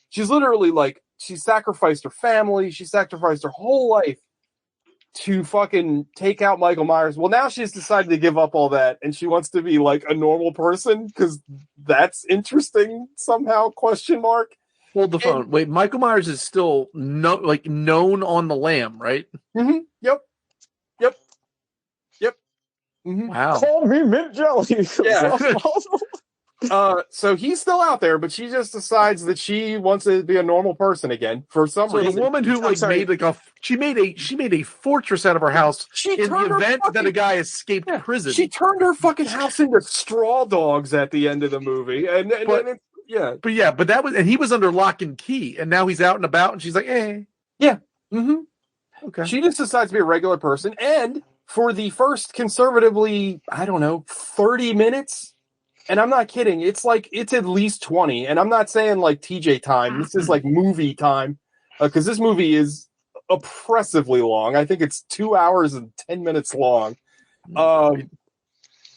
Speaker 1: she's literally like, she sacrificed her family. She sacrificed her whole life to fucking take out Michael Myers. Well, now she's decided to give up all that and she wants to be like a normal person because that's interesting somehow, question mark.
Speaker 2: Hold the phone. Wait, Michael Myers is still known on the lam, right?
Speaker 1: Mm-hmm. Yep. Mm-hmm.
Speaker 2: Wow.
Speaker 3: Call me mint jelly.
Speaker 1: Yeah. So he's still out there, but she just decides that she wants to be a normal person again for some reason.
Speaker 2: The woman who made a fortress out of her house in the event that a guy escaped prison.
Speaker 1: She turned her fucking house into straw dogs at the end of the movie,
Speaker 2: but that was, and he was under lock and key, and now he's out and about, and she's like, eh.
Speaker 1: Yeah. Mm-hmm.
Speaker 2: Okay.
Speaker 1: She just decides to be a regular person, and for the first conservatively, 30 minutes, and I'm not kidding, it's at least 20, and I'm not saying like TJ time, this is like movie time, because this movie is oppressively long. I think it's 2 hours and 10 minutes long.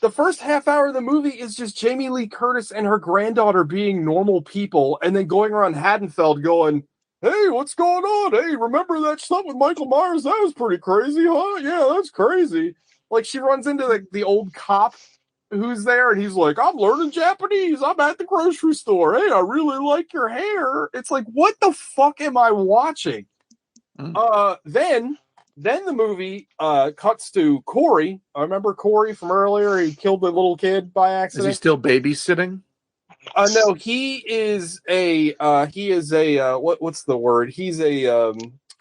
Speaker 1: The first half hour of the movie is just Jamie Lee Curtis and her granddaughter being normal people, and then going around Haddonfield going, "Hey, what's going on? Hey, remember that stuff with Michael Myers? That was pretty crazy, huh? Yeah, that's crazy." Like, she runs into the old cop who's there, and he's like, "I'm learning Japanese. I'm at the grocery store. Hey, I really like your hair." It's like, what the fuck am I watching? Then the movie cuts to Corey. I remember Corey from earlier. He killed the little kid by accident.
Speaker 2: Is he still babysitting?
Speaker 1: No, he is a what's the word? He's a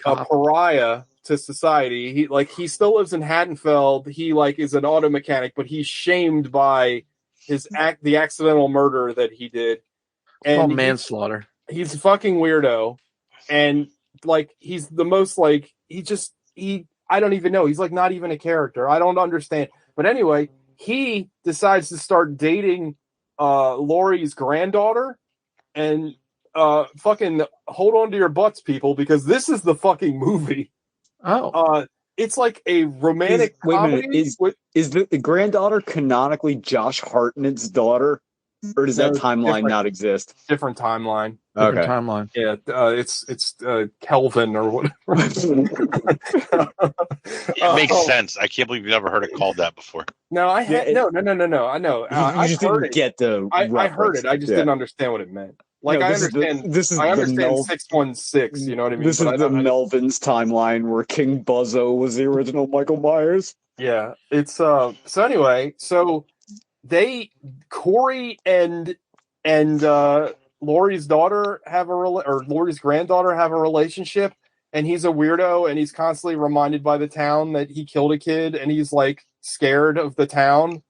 Speaker 1: pariah to society. He still lives in Haddonfield. He is an auto mechanic, but he's shamed by the accidental murder that he did.
Speaker 2: And called manslaughter.
Speaker 1: He's a fucking weirdo, and he's the most I don't even know. He's like not even a character. I don't understand. But anyway, he decides to start dating Laurie's granddaughter, and fucking hold on to your butts, people, because this is the fucking movie.
Speaker 2: Oh.
Speaker 1: It's like a romantic comedy.
Speaker 3: Is the granddaughter canonically Josh Hartnett's daughter? Or does that timeline not exist?
Speaker 1: Different timeline.
Speaker 2: Different timeline.
Speaker 1: Yeah, it's Kelvin or whatever.
Speaker 4: It makes sense. I can't believe you've never heard it called that before.
Speaker 1: No, I had no. I know.
Speaker 3: You just didn't get the.
Speaker 1: I heard it. I just didn't understand what it meant. Like I understand. I understand 616. You know what I mean?
Speaker 3: This is the Melvin's timeline where King Buzzo was the original Michael Myers.
Speaker 1: Yeah, it's so anyway. So Corey and Laurie's daughter have Laurie's granddaughter have a relationship, and he's a weirdo, and he's constantly reminded by the town that he killed a kid, and he's like scared of the town.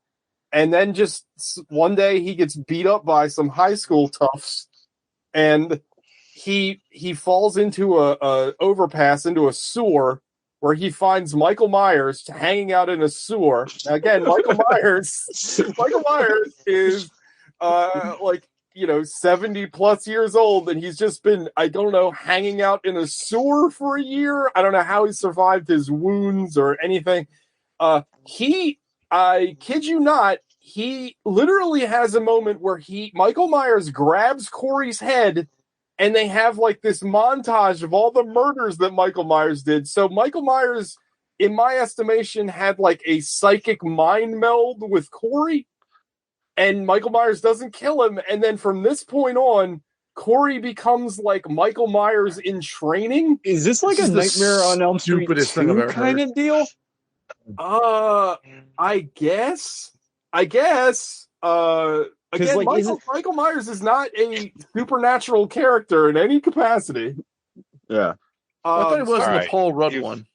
Speaker 1: And then just one day he gets beat up by some high school toughs, and he falls into a overpass into a sewer where he finds Michael Myers hanging out in a sewer. Now, again, Michael Myers is 70 plus years old, and he's just been, I don't know, hanging out in a sewer for a year. I don't know how he survived his wounds or anything. I kid you not, he literally has a moment where Michael Myers grabs Corey's head, and they have like this montage of all the murders that Michael Myers did. So Michael Myers, in my estimation, had like a psychic mind meld with Corey, and Michael Myers doesn't kill him. And then from this point on, Corey becomes like Michael Myers in training.
Speaker 3: Is this like a Nightmare on Elm Street 2 kind of deal?
Speaker 1: I guess. Again, like, Michael Myers is not a supernatural character in any capacity.
Speaker 3: Yeah.
Speaker 2: I thought it wasn't the Paul Rudd one.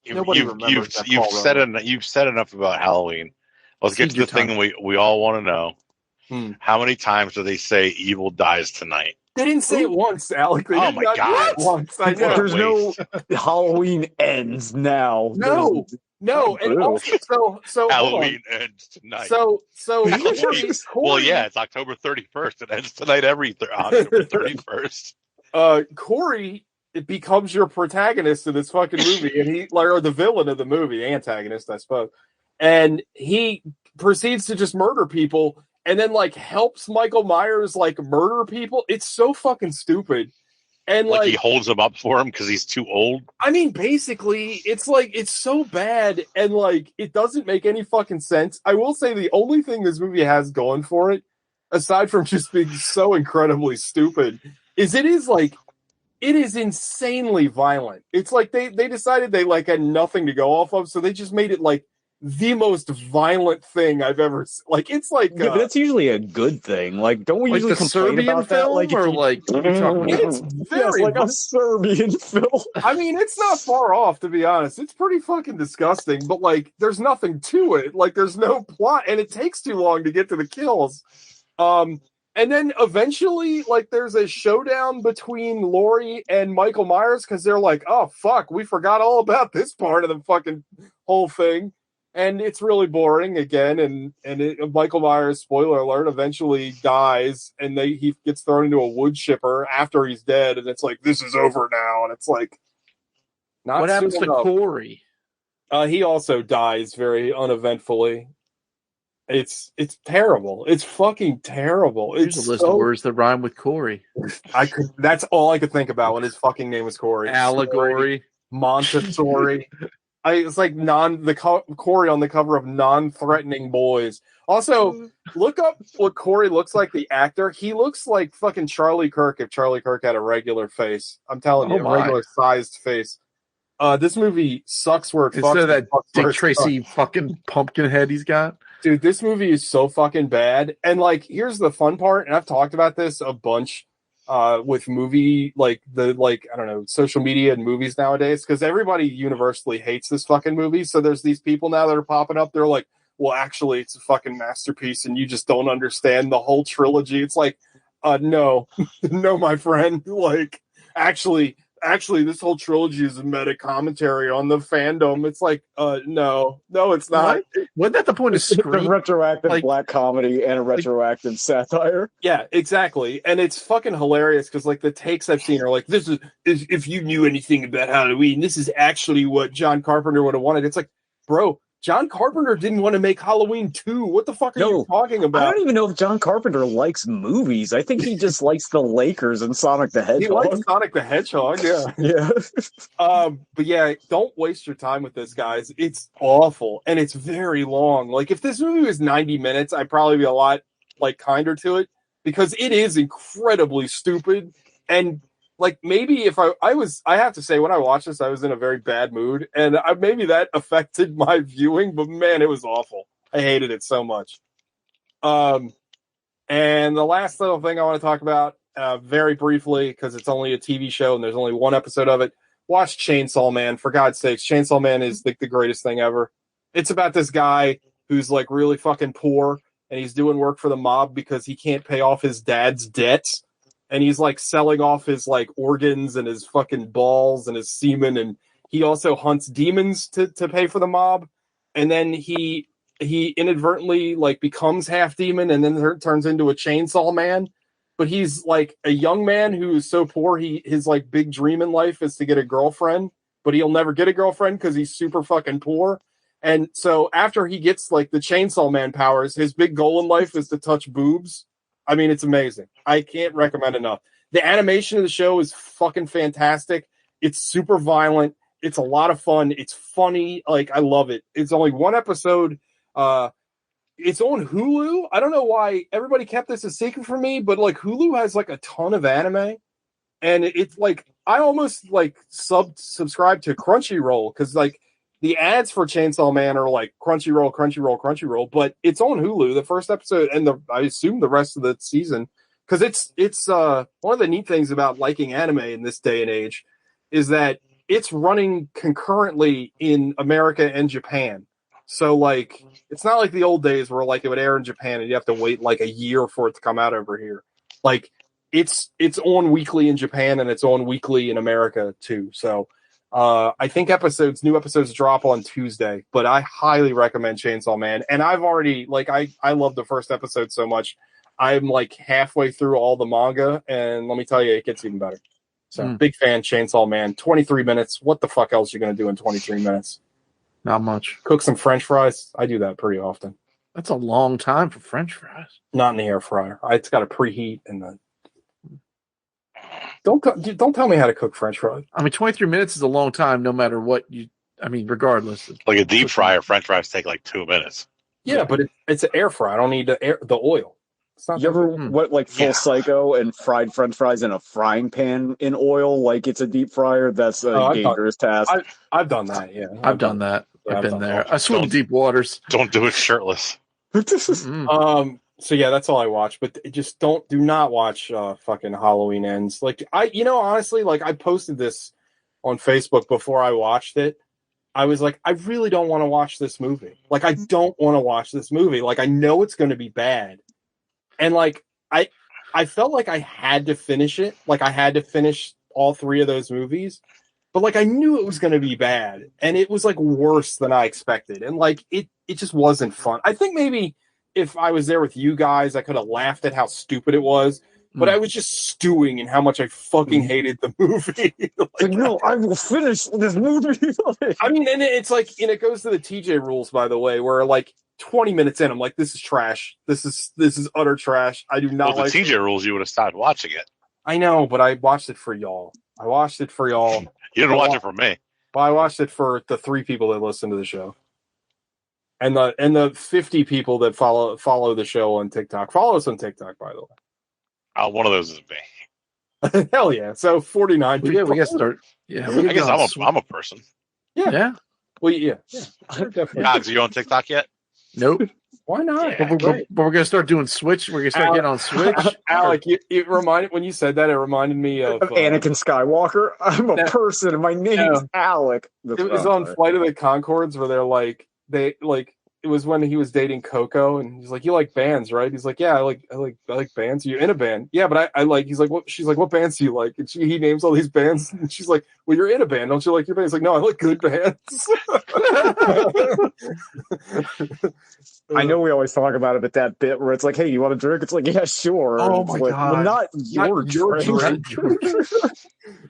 Speaker 4: Nobody remembers that Paul Rudd. You've said enough about Halloween. Let's get to the thing we all want to know. How many times do they say evil dies tonight?
Speaker 1: They didn't say it once, Alec.
Speaker 4: Oh my God!
Speaker 1: Once. I know.
Speaker 3: There's no Halloween ends now.
Speaker 1: No, and also, so
Speaker 4: Halloween ends tonight.
Speaker 1: So
Speaker 4: well, yeah, it's October 31st. It ends tonight October 31st.
Speaker 1: Corey becomes your protagonist in this fucking movie, and or the villain of the movie, antagonist, I suppose. And he proceeds to just murder people, and then like helps Michael Myers like murder people. It's so fucking stupid. And like
Speaker 4: he holds him up for him because he's too old.
Speaker 1: I mean, basically, it's like it's so bad, and like it doesn't make any fucking sense. I will say the only thing this movie has going for it, aside from just being so incredibly stupid, is it is insanely violent. It's like they decided they like had nothing to go off of, so they just made it like the most violent thing I've ever seen. Like it's like
Speaker 3: but that's usually a good thing. Like, don't we
Speaker 2: like
Speaker 3: usually complain
Speaker 2: Serbian
Speaker 3: about
Speaker 2: film,
Speaker 3: that? Like,
Speaker 2: or like
Speaker 1: it's very
Speaker 3: like a Serbian film.
Speaker 1: I mean, it's not far off, to be honest. It's pretty fucking disgusting, but like there's nothing to it. Like there's no plot, and it takes too long to get to the kills. And then eventually, like, there's a showdown between Laurie and Michael Myers because they're like, oh, fuck, we forgot all about this part of the fucking whole thing. And it's really boring again. And Michael Myers, spoiler alert, eventually dies, and he gets thrown into a wood chipper after he's dead. And it's like, this is over now. And it's like, not
Speaker 2: what happens to Corey?
Speaker 1: He also dies very uneventfully. It's terrible. It's fucking terrible.
Speaker 2: Here's a list of words that rhyme with Corey.
Speaker 1: That's all I could think about when his fucking name was Corey.
Speaker 2: Allegory,
Speaker 1: Montessori. It's like Corey on the cover of Non-Threatening Boys. Also, look up what Corey looks like, the actor. He looks like fucking Charlie Kirk if Charlie Kirk had a regular face. I'm telling you, a regular sized face. This movie sucks where it fucks.
Speaker 2: Instead of that Dick Tracy fucking pumpkin head he's got.
Speaker 1: Dude, this movie is so fucking bad. And like, here's the fun part, and I've talked about this a bunch with movie, I don't know, social media and movies nowadays, because everybody universally hates this fucking movie. So there's these people now that are popping up. They're like, well, actually, it's a fucking masterpiece, and you just don't understand the whole trilogy. It's like, no, no, my friend. Like, actually, actually, this whole trilogy is a meta commentary on the fandom. It's like, no, it's not.
Speaker 2: Wasn't that the point of Scream?
Speaker 3: It's a retroactive black comedy and a retroactive satire.
Speaker 1: Yeah, exactly. And it's fucking hilarious because, like, the takes I've seen are like, this is if you knew anything about Halloween, this is actually what John Carpenter would have wanted. It's like, bro, John Carpenter didn't want to make Halloween 2. What the fuck are you talking about?
Speaker 3: I don't even know if John Carpenter likes movies. I think he just likes the Lakers and Sonic the Hedgehog.
Speaker 1: He likes Sonic the Hedgehog, yeah.
Speaker 3: Yeah.
Speaker 1: But yeah, don't waste your time with this, guys. It's awful, and it's very long. Like, if this movie was 90 minutes, I'd probably be a lot, like, kinder to it, because it is incredibly stupid, and like, maybe if I have to say, when I watched this, I was in a very bad mood, and maybe that affected my viewing, but man, it was awful. I hated it so much. And the last little thing I want to talk about, very briefly, because it's only a TV show and there's only one episode of it, watch Chainsaw Man. For God's sakes, Chainsaw Man is the greatest thing ever. It's about this guy who's, like, really fucking poor, and he's doing work for the mob because he can't pay off his dad's debts. And he's, like, selling off his, like, organs and his fucking balls and his semen. And he also hunts demons to pay for the mob. And then he inadvertently, like, becomes half demon and then turns into a chainsaw man. But he's, like, a young man who is so poor, his, like, big dream in life is to get a girlfriend. But he'll never get a girlfriend because he's super fucking poor. And so after he gets, like, the chainsaw man powers, his big goal in life is to touch boobs. I mean, it's amazing. I can't recommend enough. The animation of the show is fucking fantastic. It's super violent. It's a lot of fun. It's funny. Like, I love it. It's only one episode. It's on Hulu. I don't know why everybody kept this a secret from me, but, like, Hulu has, like, a ton of anime. And it's like, I almost, like, subscribe to Crunchyroll because, like, the ads for Chainsaw Man are like Crunchyroll, but it's on Hulu, the first episode, and I assume the rest of the season, because it's one of the neat things about liking anime in this day and age is that it's running concurrently in America and Japan. So, like, it's not like the old days where, like, it would air in Japan and you have to wait like a year for it to come out over here. Like, it's on weekly in Japan and it's on weekly in America too. So I think new episodes drop on Tuesday, but I highly recommend Chainsaw Man. And I've already, like, I love the first episode so much. I'm, like, halfway through all the manga, and let me tell you, it gets even better. So big fan, Chainsaw Man. 23 minutes. What the fuck else are you going to do in 23 minutes?
Speaker 2: Not much.
Speaker 1: Cook some French fries. I do that pretty often.
Speaker 2: That's a long time for French fries.
Speaker 1: Not in the air fryer. It's got to preheat and then. Don't tell me how to cook French fries.
Speaker 2: I mean, 23 minutes is a long time, no matter what you. I mean, regardless.
Speaker 4: Like a deep fryer, French fries take like 2 minutes.
Speaker 1: Yeah, but it's an air fry. I don't need the oil. It's not
Speaker 3: you ever went like full psycho and fried French fries in a frying pan in oil like it's a deep fryer? That's a dangerous task.
Speaker 1: I've done that. Yeah,
Speaker 2: I've done that. I've been there. I swim in deep waters.
Speaker 4: Don't do it shirtless.
Speaker 1: So yeah, that's all I watch. But just do not watch fucking Halloween Ends. Like, honestly, like, I posted this on Facebook before I watched it. I was like, I really don't want to watch this movie. Like, I don't want to watch this movie. Like, I know it's going to be bad. And, like, I felt like I had to finish it. Like, I had to finish all three of those movies. But, like, I knew it was going to be bad. And it was, like, worse than I expected. And, like, it just wasn't fun. I think maybe if I was there with you guys, I could have laughed at how stupid it was. But I was just stewing in how much I fucking hated the movie.
Speaker 3: Like, no, I will finish this movie.
Speaker 1: I mean, and it's like, and it goes to the TJ rules, by the way, where, like, 20 minutes in, I'm like, this is trash. This is utter trash. I do not like
Speaker 4: the TJ rules. You would have stopped watching it.
Speaker 1: I know, but I watched it for y'all. You
Speaker 4: didn't watch it for me.
Speaker 1: But I watched it for the 3 people that listen to the show. And the 50 people that follow the show on TikTok. Follow us on TikTok, by the way.
Speaker 4: One of those is me.
Speaker 1: Hell yeah! So 49 people.
Speaker 2: Yeah, we got to start. Yeah,
Speaker 4: I guess I'm a person.
Speaker 1: Yeah. Well, yeah.
Speaker 4: Cogs, are you on TikTok yet?
Speaker 2: Nope.
Speaker 1: Why not?
Speaker 2: Yeah, but we're gonna start doing Switch. We're gonna start getting on Switch.
Speaker 1: Alec, it reminded when you said that. It reminded me of
Speaker 3: Anakin Skywalker. I'm a person, and my name's Alec.
Speaker 1: It was on Flight of the Conchords where they it was when he was dating Coco, and he's like, "You like bands, right?" He's like, "Yeah, I like bands. Are you in a band?" "Yeah, but I like." He's like, "What?" She's like, "What bands do you like?" And he names all these bands, and she's like, "Well, you're in a band, don't you like your band?" He's like, "No, I like good bands."
Speaker 3: I know we always talk about it, but that bit where it's like, "Hey, you want a drink?" It's like, "Yeah, sure."
Speaker 2: Oh my god!
Speaker 3: Well, not your drink.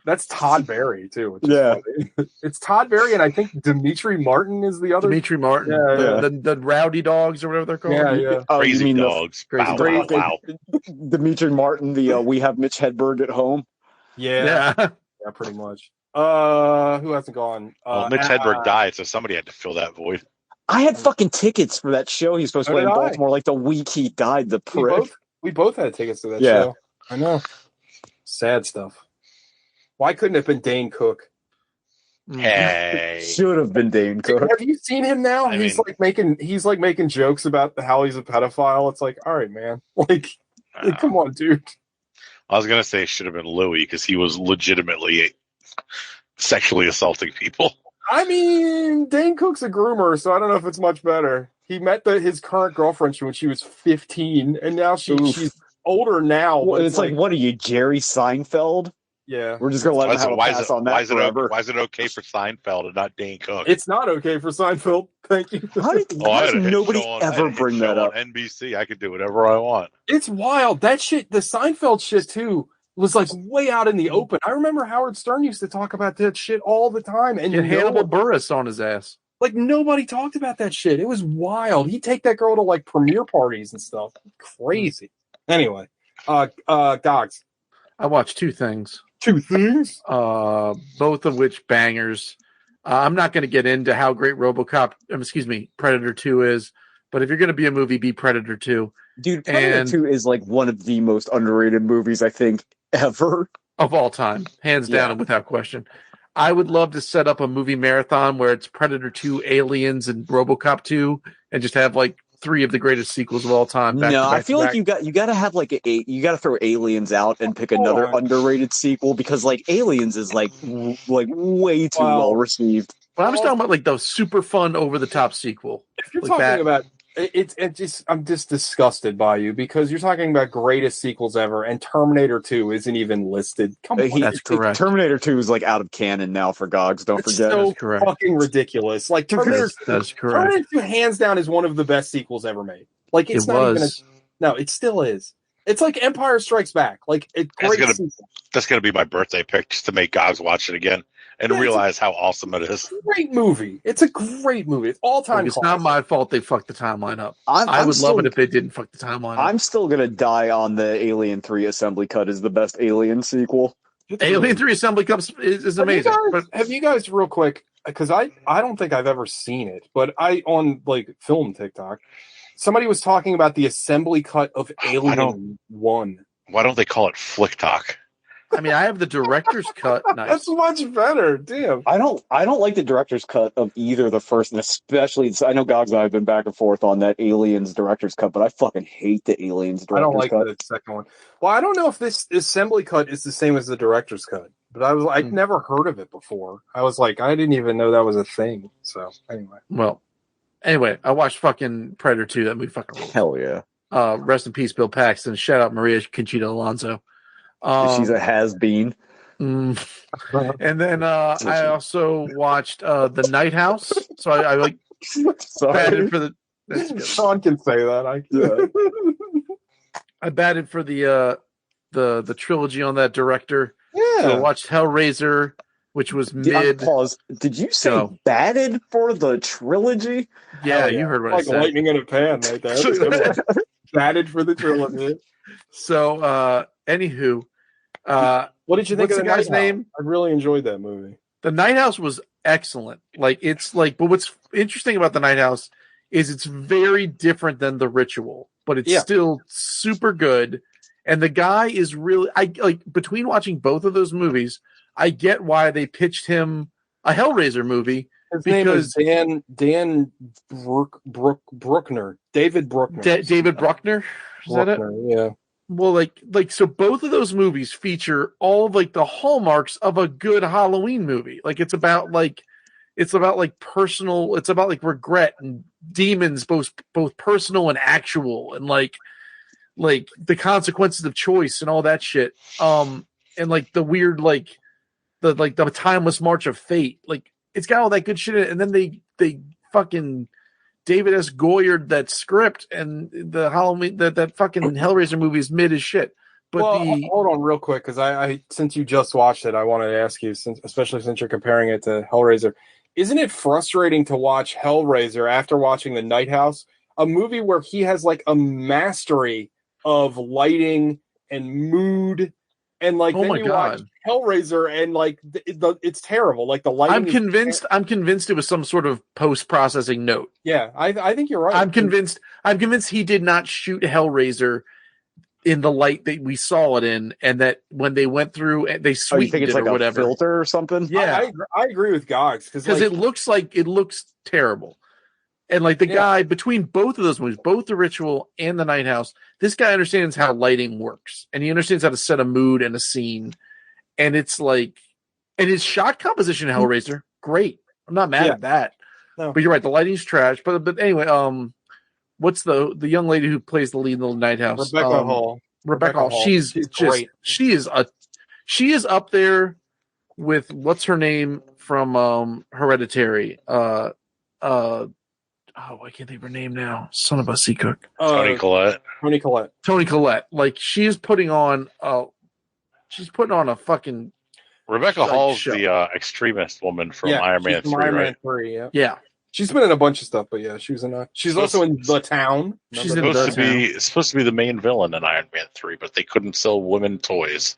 Speaker 1: That's Todd Barry too. Which
Speaker 3: yeah,
Speaker 1: is funny. It's Todd Barry, and I think Dimitri Martin is the other.
Speaker 2: Dimitri Martin, the Rowdy Dogs or whatever they're called.
Speaker 1: Yeah.
Speaker 3: Oh,
Speaker 4: Crazy
Speaker 3: you mean
Speaker 4: Dogs.
Speaker 3: Wow. Dimitri Martin, we have Mitch Hedberg at home.
Speaker 1: Yeah, pretty much. Who hasn't gone?
Speaker 4: Well, Mitch Hedberg died, so somebody had to fill that void.
Speaker 3: I had fucking tickets for that show. He was supposed to play in Baltimore like the week he died. The prick.
Speaker 1: We both had tickets to that show. I know. Sad stuff. Why couldn't it have been Dane Cook?
Speaker 4: Hey,
Speaker 3: should have been Dane Cook.
Speaker 1: Have you seen him now? He's like making jokes about how he's a pedophile. It's like, all right, man. Like come on, dude.
Speaker 4: I was gonna say it should have been Louis because he was legitimately sexually assaulting people.
Speaker 1: I mean, Dane Cook's a groomer, so I don't know if it's much better. He met his current girlfriend when she was 15, and now she's older now.
Speaker 3: Well, it's like, what are you, Jerry Seinfeld?
Speaker 1: Yeah.
Speaker 3: We're just going to let him have a pass on that forever.
Speaker 4: Why is it okay for Seinfeld and not Dane Cook?
Speaker 1: It's not okay for Seinfeld. Thank you.
Speaker 3: How does nobody ever bring that up?
Speaker 4: On NBC, I could do whatever I want.
Speaker 1: It's wild. That shit, the Seinfeld shit, too, was like way out in the open. I remember Howard Stern used to talk about that shit all the time. And
Speaker 2: Hannibal Buress on his ass.
Speaker 1: Like, nobody talked about that shit. It was wild. He'd take that girl to, like, premiere parties and stuff. Crazy. Anyway, Gogs.
Speaker 2: I watched two things.
Speaker 1: Both
Speaker 2: of which bangers. I'm not going to get into how great Predator 2 is, but if you're going to be a movie, be Predator 2.
Speaker 3: Dude, Predator 2 is like one of the most underrated movies, I think, ever.
Speaker 2: Of all time. Hands down and without question. I would love to set up a movie marathon where it's Predator 2, Aliens, and RoboCop 2, and just have like three of the greatest sequels of all time.
Speaker 3: I feel like you got to have like you got to throw Aliens out and pick another underrated sequel because like Aliens is like way too well received.
Speaker 2: But I'm just talking about like the super fun over the top sequel.
Speaker 1: If you're talking about I'm just disgusted by you because you're talking about greatest sequels ever, and Terminator 2 isn't even listed. Come on,
Speaker 2: that's correct.
Speaker 3: Terminator 2 is like out of canon now for Gogs. Don't forget.
Speaker 1: So fucking ridiculous. Like Terminator,
Speaker 2: that's correct.
Speaker 1: Terminator 2 hands down is one of the best sequels ever made. Like it's not even. No, it still is. It's like Empire Strikes Back. Like
Speaker 4: that's gonna be my birthday pick just to make Gogs watch it again. And realize how awesome it is.
Speaker 1: Great movie. It's a great movie. It's all time.
Speaker 2: It's not my fault they fucked the timeline up. I would love it if they didn't fuck the timeline up.
Speaker 3: I'm still gonna die on the Alien 3 Assembly Cut is the best Alien sequel.
Speaker 2: Alien 3 Assembly Cut is amazing.
Speaker 1: Have you guys real quick? Because I don't think I've ever seen it, but on like film TikTok, somebody was talking about the Assembly Cut of Alien 1.
Speaker 4: Why don't they call it Flick Talk?
Speaker 2: I mean, I have the director's cut. Nice.
Speaker 1: That's much better. Damn.
Speaker 3: I don't like the director's cut of either the first, and especially I know Gogs and I have been back and forth on that Aliens director's cut, but I fucking hate the Aliens director's cut. I don't like
Speaker 1: the second one. Well, I don't know if this assembly cut is the same as the director's cut, but I'd never heard of it before. I was like, I didn't even know that was a thing. So
Speaker 2: anyway, I watched fucking Predator 2. That movie fucking rules.
Speaker 3: Hell yeah.
Speaker 2: Rest in peace, Bill Paxton. Shout out Maria Conchita Alonso.
Speaker 3: She's a has-been.
Speaker 2: And then I also watched The Night House. So I like batted for the.
Speaker 1: Sean can say that.
Speaker 2: I batted for the trilogy on that director.
Speaker 1: Yeah.
Speaker 2: So I watched Hellraiser, which was mid.
Speaker 3: Pause. Did you say batted for the trilogy?
Speaker 2: Yeah, you heard what I said.
Speaker 1: Like lightning in a pan right there. Batted for the trilogy.
Speaker 2: So, anywho.
Speaker 1: What did you think of the
Speaker 2: guy's name?
Speaker 1: I really enjoyed that movie.
Speaker 2: The Night House was excellent. But what's interesting about The Night House is it's very different than The Ritual, but it's still super good. And the guy is really, between watching both of those movies, I get why they pitched him a Hellraiser movie.
Speaker 1: His name is Dan Bruckner. David Bruckner.
Speaker 2: David Bruckner? Is that it?
Speaker 1: Yeah.
Speaker 2: Well, so both of those movies feature all of the hallmarks of a good Halloween movie. Like it's about it's about like personal. It's about like regret and demons, both personal and actual, and like the consequences of choice and all that shit. And like the weird the timeless march of fate. Like it's got all that good shit in it, and then they fucking David S. Goyered that script, and the Halloween that fucking Hellraiser movie is mid as shit. But
Speaker 1: hold on real quick, because I since you just watched it, I wanted to ask you, especially since you're comparing it to Hellraiser, isn't it frustrating to watch Hellraiser after watching The Night House, a movie where he has like a mastery of lighting and mood, and like then you watch Hellraiser and like it's terrible. Like the lighting.
Speaker 2: I'm convinced it was some sort of post-processing note.
Speaker 1: Yeah, I think you're right.
Speaker 2: I'm convinced he did not shoot Hellraiser in the light that we saw it in, and that when they went through and they sweetened it
Speaker 3: like
Speaker 2: or whatever,
Speaker 3: a filter or something.
Speaker 2: Yeah,
Speaker 1: I agree with Gogs
Speaker 2: because it looks terrible. And like the guy between both of those movies, both The Ritual and The Night House, this guy understands how lighting works, and he understands how to set a mood and a scene. And it's like, and his shot composition in Hellraiser, great. I'm not mad at that. No. But you're right, the lighting's trash. But anyway, what's the young lady who plays the lead in The Night House?
Speaker 1: Rebecca Hall.
Speaker 2: Rebecca Hall. She's just great. She is up there with what's her name from Hereditary. I can't think of her name now. Son of a sea cook.
Speaker 4: Toni Collette.
Speaker 1: Toni Collette.
Speaker 2: Like she's putting on a fucking
Speaker 4: Rebecca Hall's show. The extremist woman from Iron Man 3,
Speaker 1: Iron
Speaker 4: right?
Speaker 1: Man 3, yeah.
Speaker 2: Yeah.
Speaker 1: She's been in a bunch of stuff, but yeah, she was in she's also in The Town.
Speaker 4: She's supposed to be the main villain in Iron Man 3, but they couldn't sell women toys.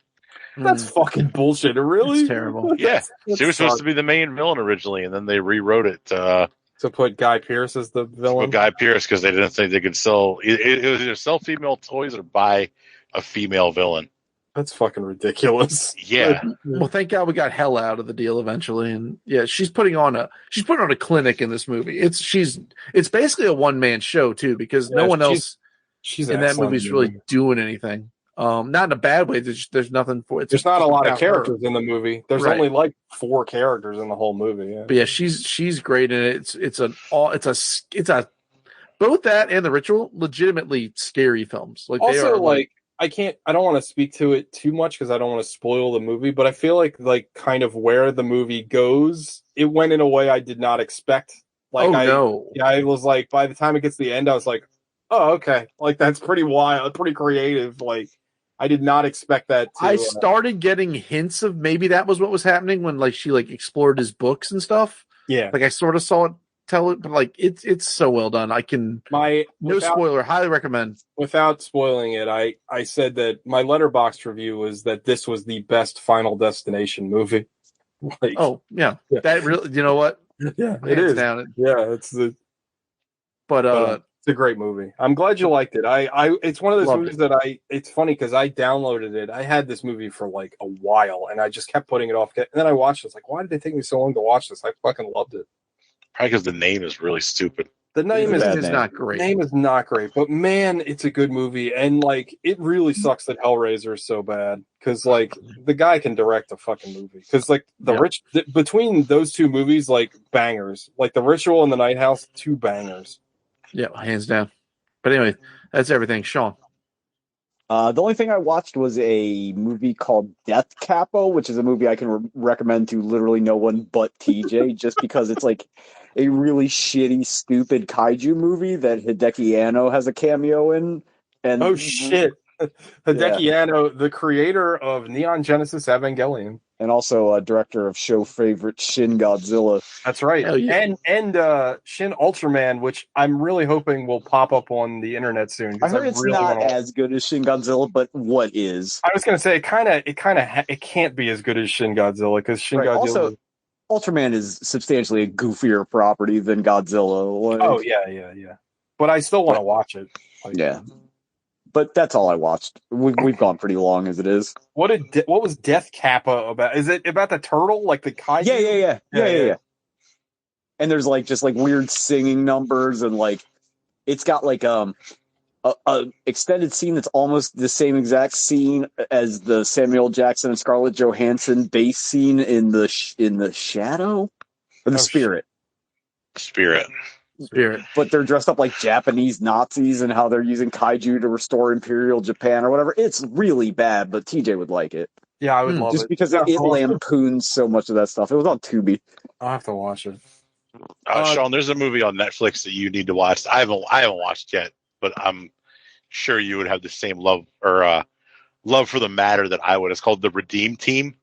Speaker 1: That's fucking bullshit. Really?
Speaker 2: It's terrible.
Speaker 4: Yeah. She was supposed to be the main villain originally, and then they rewrote it to
Speaker 1: put Guy Pearce as the villain.
Speaker 4: Guy Pearce, because they didn't think they could sell it was either sell female toys or buy a female villain.
Speaker 1: That's fucking ridiculous.
Speaker 4: Yeah.
Speaker 2: Well, thank God we got Hell out of the deal eventually, and yeah, she's putting on a clinic in this movie. It's basically a one-man show too, because no one else in that movie is really doing anything. Not in a bad way. There's nothing for it.
Speaker 1: There's not a lot of characters in the movie. There's only like 4 characters in the whole movie. Yeah.
Speaker 2: But yeah, she's great, and it's a both that and The Ritual legitimately scary films. Like
Speaker 1: also,
Speaker 2: they are like
Speaker 1: I don't want to speak to it too much because I don't want to spoil the movie, but I feel like kind of where the movie goes, it went in a way I did not expect. Like I was like, by the time it gets to the end, I was like, oh, okay. Like that's pretty wild, pretty creative. Like I did not expect that
Speaker 2: I started getting hints of maybe that was what was happening when like she like explored his books and stuff.
Speaker 1: Yeah.
Speaker 2: Like I sort of saw it tell it, but like it's so well done. No spoiler, highly recommend.
Speaker 1: Without spoiling it, I said that my Letterboxd review was that this was the best Final Destination movie.
Speaker 2: Like, that really, you know what?
Speaker 1: Yeah, it is. It's a great movie. I'm glad you liked it. It's one of those movies that it's funny because I downloaded it. I had this movie for like a while and I just kept putting it off. And then I watched it. It's like, why did it take me so long to watch this? I fucking loved it.
Speaker 4: Probably because the name is really stupid.
Speaker 1: The name is
Speaker 2: not great.
Speaker 1: The name is not great, but man, it's a good movie. And like, it really sucks that Hellraiser is so bad because like the guy can direct a fucking movie. Because like between those two movies, like bangers, like The Ritual and The Night House, 2 bangers.
Speaker 2: Yeah, hands down. But anyway, that's everything. Sean.
Speaker 3: The only thing I watched was a movie called Death Capo, which is a movie I can recommend to literally no one but TJ, just because it's like a really shitty, stupid kaiju movie that Hideki Anno has a cameo in. And
Speaker 1: oh shit, Hideki Anno, the creator of Neon Genesis Evangelion,
Speaker 3: and also a director of show favorite Shin Godzilla.
Speaker 1: That's right, and Shin Ultraman, which I'm really hoping will pop up on the internet soon.
Speaker 3: I heard it's really not as good as Shin Godzilla, but what is?
Speaker 1: I was going to say it can't be as good as Shin Godzilla because Shin Godzilla.
Speaker 3: Also, Ultraman is substantially a goofier property than Godzilla.
Speaker 1: Oh yeah. But I still want to watch it.
Speaker 3: Yeah. But that's all I watched. We've gone pretty long as it is.
Speaker 1: What was Death Kappa about? Is it about the turtle, like the kaiju?
Speaker 3: Yeah. And there's like just like weird singing numbers, and like it's got like a extended scene that's almost the same exact scene as the Samuel Jackson and Scarlett Johansson bass scene in the Shadow. Or the Spirit.
Speaker 4: Spirit.
Speaker 3: But they're dressed up like Japanese Nazis and how they're using kaiju to restore Imperial Japan or whatever. It's really bad, but TJ would like it.
Speaker 1: Yeah, I would love
Speaker 3: just
Speaker 1: it.
Speaker 3: Because it lampoons so much of that stuff. It was on Tubi.
Speaker 1: I'll have to watch it.
Speaker 4: Sean, there's a movie on Netflix that you need to watch. I haven't watched yet, but I'm sure you would have the same love for the matter that I would. It's called The Redeem Team.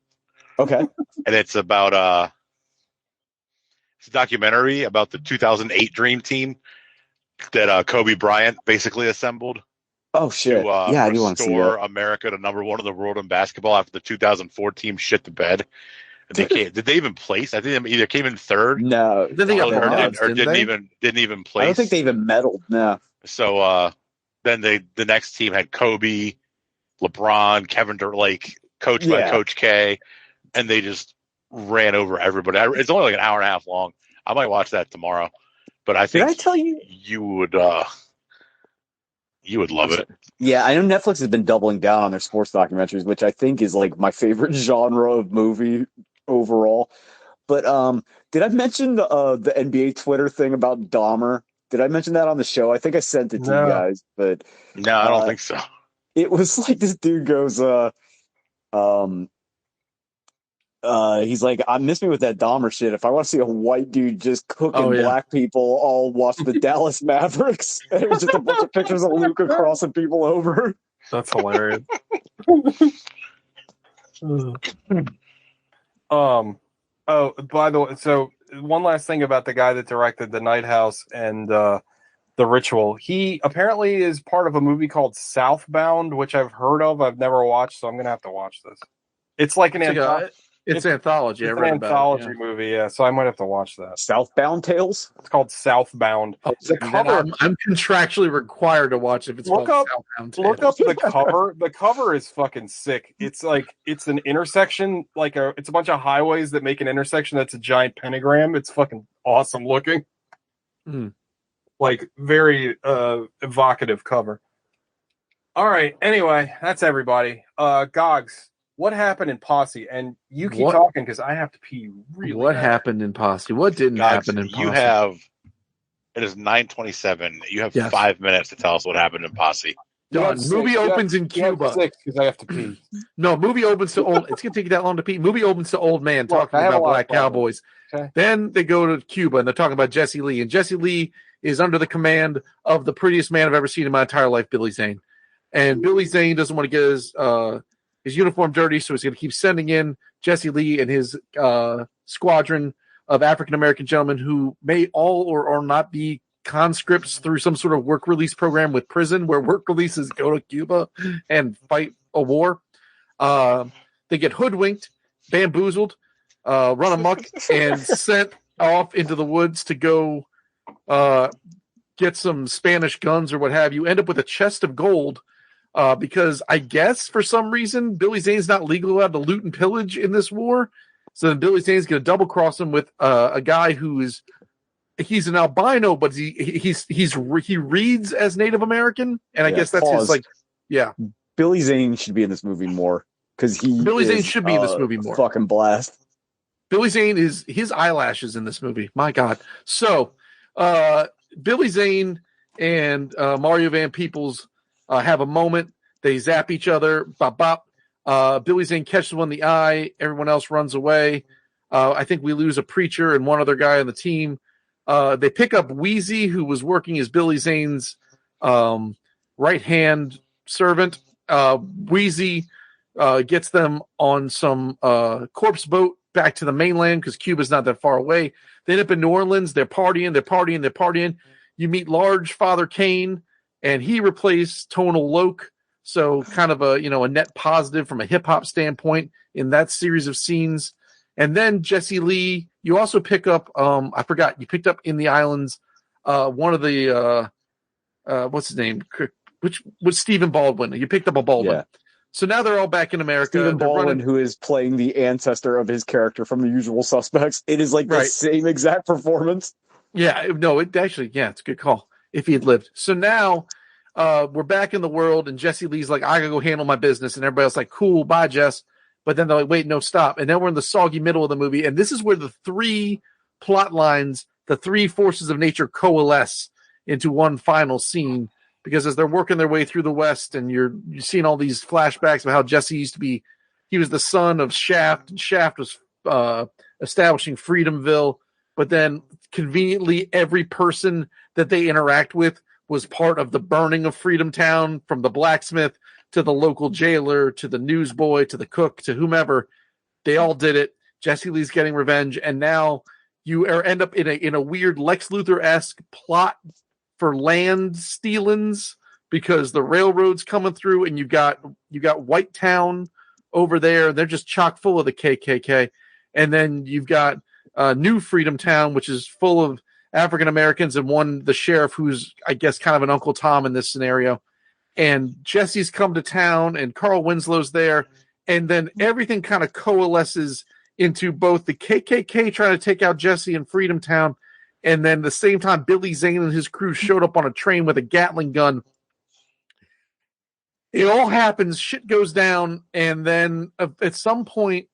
Speaker 3: Okay.
Speaker 4: And it's about it's a documentary about the 2008 Dream Team that Kobe Bryant basically assembled.
Speaker 3: Oh shit! I do want to see that.
Speaker 4: America to number one in the world in basketball after the 2004 team shit the bed. Did they even place? I think they either came in third.
Speaker 3: No,
Speaker 4: didn't even place.
Speaker 3: I don't think they even medaled. No.
Speaker 4: So then the next team had Kobe, LeBron, Kevin Durant, coached by Coach K, and they just ran over everybody. It's only like an hour and a half long. I might watch that tomorrow. But I think
Speaker 3: Did I tell you
Speaker 4: you would love it.
Speaker 3: Yeah, I know Netflix has been doubling down on their sports documentaries, which I think is like my favorite genre of movie overall. But did I mention the NBA Twitter thing about Dahmer? Did I mention that on the show? I think I sent it to you guys, but
Speaker 4: no, I don't think so.
Speaker 3: It was like this dude goes, he's like, I miss me with that Dahmer shit. If I want to see a white dude just cooking black people, I'll watch the Dallas Mavericks. And it was just a bunch of pictures of Luka crossing people over.
Speaker 1: That's hilarious. Oh, by the way, so one last thing about the guy that directed The Night House and The Ritual. He apparently is part of a movie called Southbound, which I've heard of. I've never watched, so I'm going to have to watch this. It's like an anthology.
Speaker 2: It's an anthology.
Speaker 1: It's an anthology movie, yeah. So I might have to watch that.
Speaker 3: Southbound Tales?
Speaker 1: It's called Southbound.
Speaker 2: The cover. I'm contractually required to watch it if it's called Southbound Tales.
Speaker 1: Look up the cover. The cover is fucking sick. It's like it's an intersection, it's a bunch of highways that make an intersection that's a giant pentagram. It's fucking awesome looking. Like very evocative cover. All right. Anyway, that's everybody. Gogs. What happened in Posse? And you keep talking because I have to pee really
Speaker 2: What
Speaker 1: bad.
Speaker 2: happened in Posse? What didn't happen in Posse?
Speaker 4: It is 9:27. You have 5 minutes to tell us what happened in Posse.
Speaker 2: Done. Movie opens in Cuba.
Speaker 1: Because I have to pee.
Speaker 2: No, movie opens to old. It's going to take you that long to pee. Movie opens to old man talking about black cowboys.
Speaker 1: Okay.
Speaker 2: Then they go to Cuba and they're talking about Jesse Lee. And Jesse Lee is under the command of the prettiest man I've ever seen in my entire life, Billy Zane. And Billy Zane doesn't want to get his uniform dirty, so he's going to keep sending in Jesse Lee and his squadron of African-American gentlemen who may all or not be conscripts through some sort of work release program with prison, where work releases go to Cuba and fight a war. They get hoodwinked, bamboozled, run amok, and sent off into the woods to go get some Spanish guns or what have you. End up with a chest of gold. Because I guess for some reason Billy Zane's not legally allowed to loot and pillage in this war, so then Billy Zane's going to double cross him with a guy he's an albino, but he reads as Native American, and I guess that's his
Speaker 3: Billy Zane should be in this movie more because Billy
Speaker 2: Zane should be in this movie more.
Speaker 3: Fucking blast.
Speaker 2: Billy Zane is his eyelashes in this movie. My God. So Billy Zane and Mario Van Peebles have a moment. They zap each other. Bop, bop. Billy Zane catches one in the eye. Everyone else runs away. I think we lose a preacher and one other guy on the team. They pick up Wheezy, who was working as Billy Zane's right-hand servant. Wheezy gets them on some corpse boat back to the mainland because Cuba's not that far away. They end up in New Orleans. They're partying. You meet Large Father Kane, and he replaced Tonal Loke, so kind of a net positive from a hip hop standpoint in that series of scenes. And then Jesse Lee, you also pick up. I forgot you picked up in the islands. One of the what's his name? Which was Stephen Baldwin. You picked up a Baldwin. Yeah. So now they're all back in America.
Speaker 3: Stephen Baldwin, who is playing the ancestor of his character from The Usual Suspects. It is like the same exact performance.
Speaker 2: Yeah, no, it's a good call. If he had lived. So now we're back in the world, and Jesse Lee's like, I gotta go handle my business, and everybody else like, cool, bye, Jess. But then they're like, wait, no, stop. And then we're in the soggy middle of the movie, and this is where the three plot lines, the three forces of nature coalesce into one final scene. Because as they're working their way through the West, and you're seeing all these flashbacks of how Jesse used to be, he was the son of Shaft, and Shaft was establishing Freedomville. But then, conveniently, every person that they interact with was part of the burning of Freedom Town, from the blacksmith to the local jailer to the newsboy to the cook to whomever. They all did it. Jesse Lee's getting revenge, and now you end up in a weird Lex Luthor-esque plot for land stealings, because the railroad's coming through, and you got White Town over there. They're just chock full of the KKK, and then you've got New Freedom Town, which is full of African Americans, and the sheriff, who's I guess kind of an Uncle Tom in this scenario. And Jesse's come to town, and Carl Winslow's there, and then everything kind of coalesces into both the KKK trying to take out Jesse in Freedom Town, and then at the same time, Billy Zane and his crew showed up on a train with a Gatling gun. It all happens, shit goes down, and then at some point,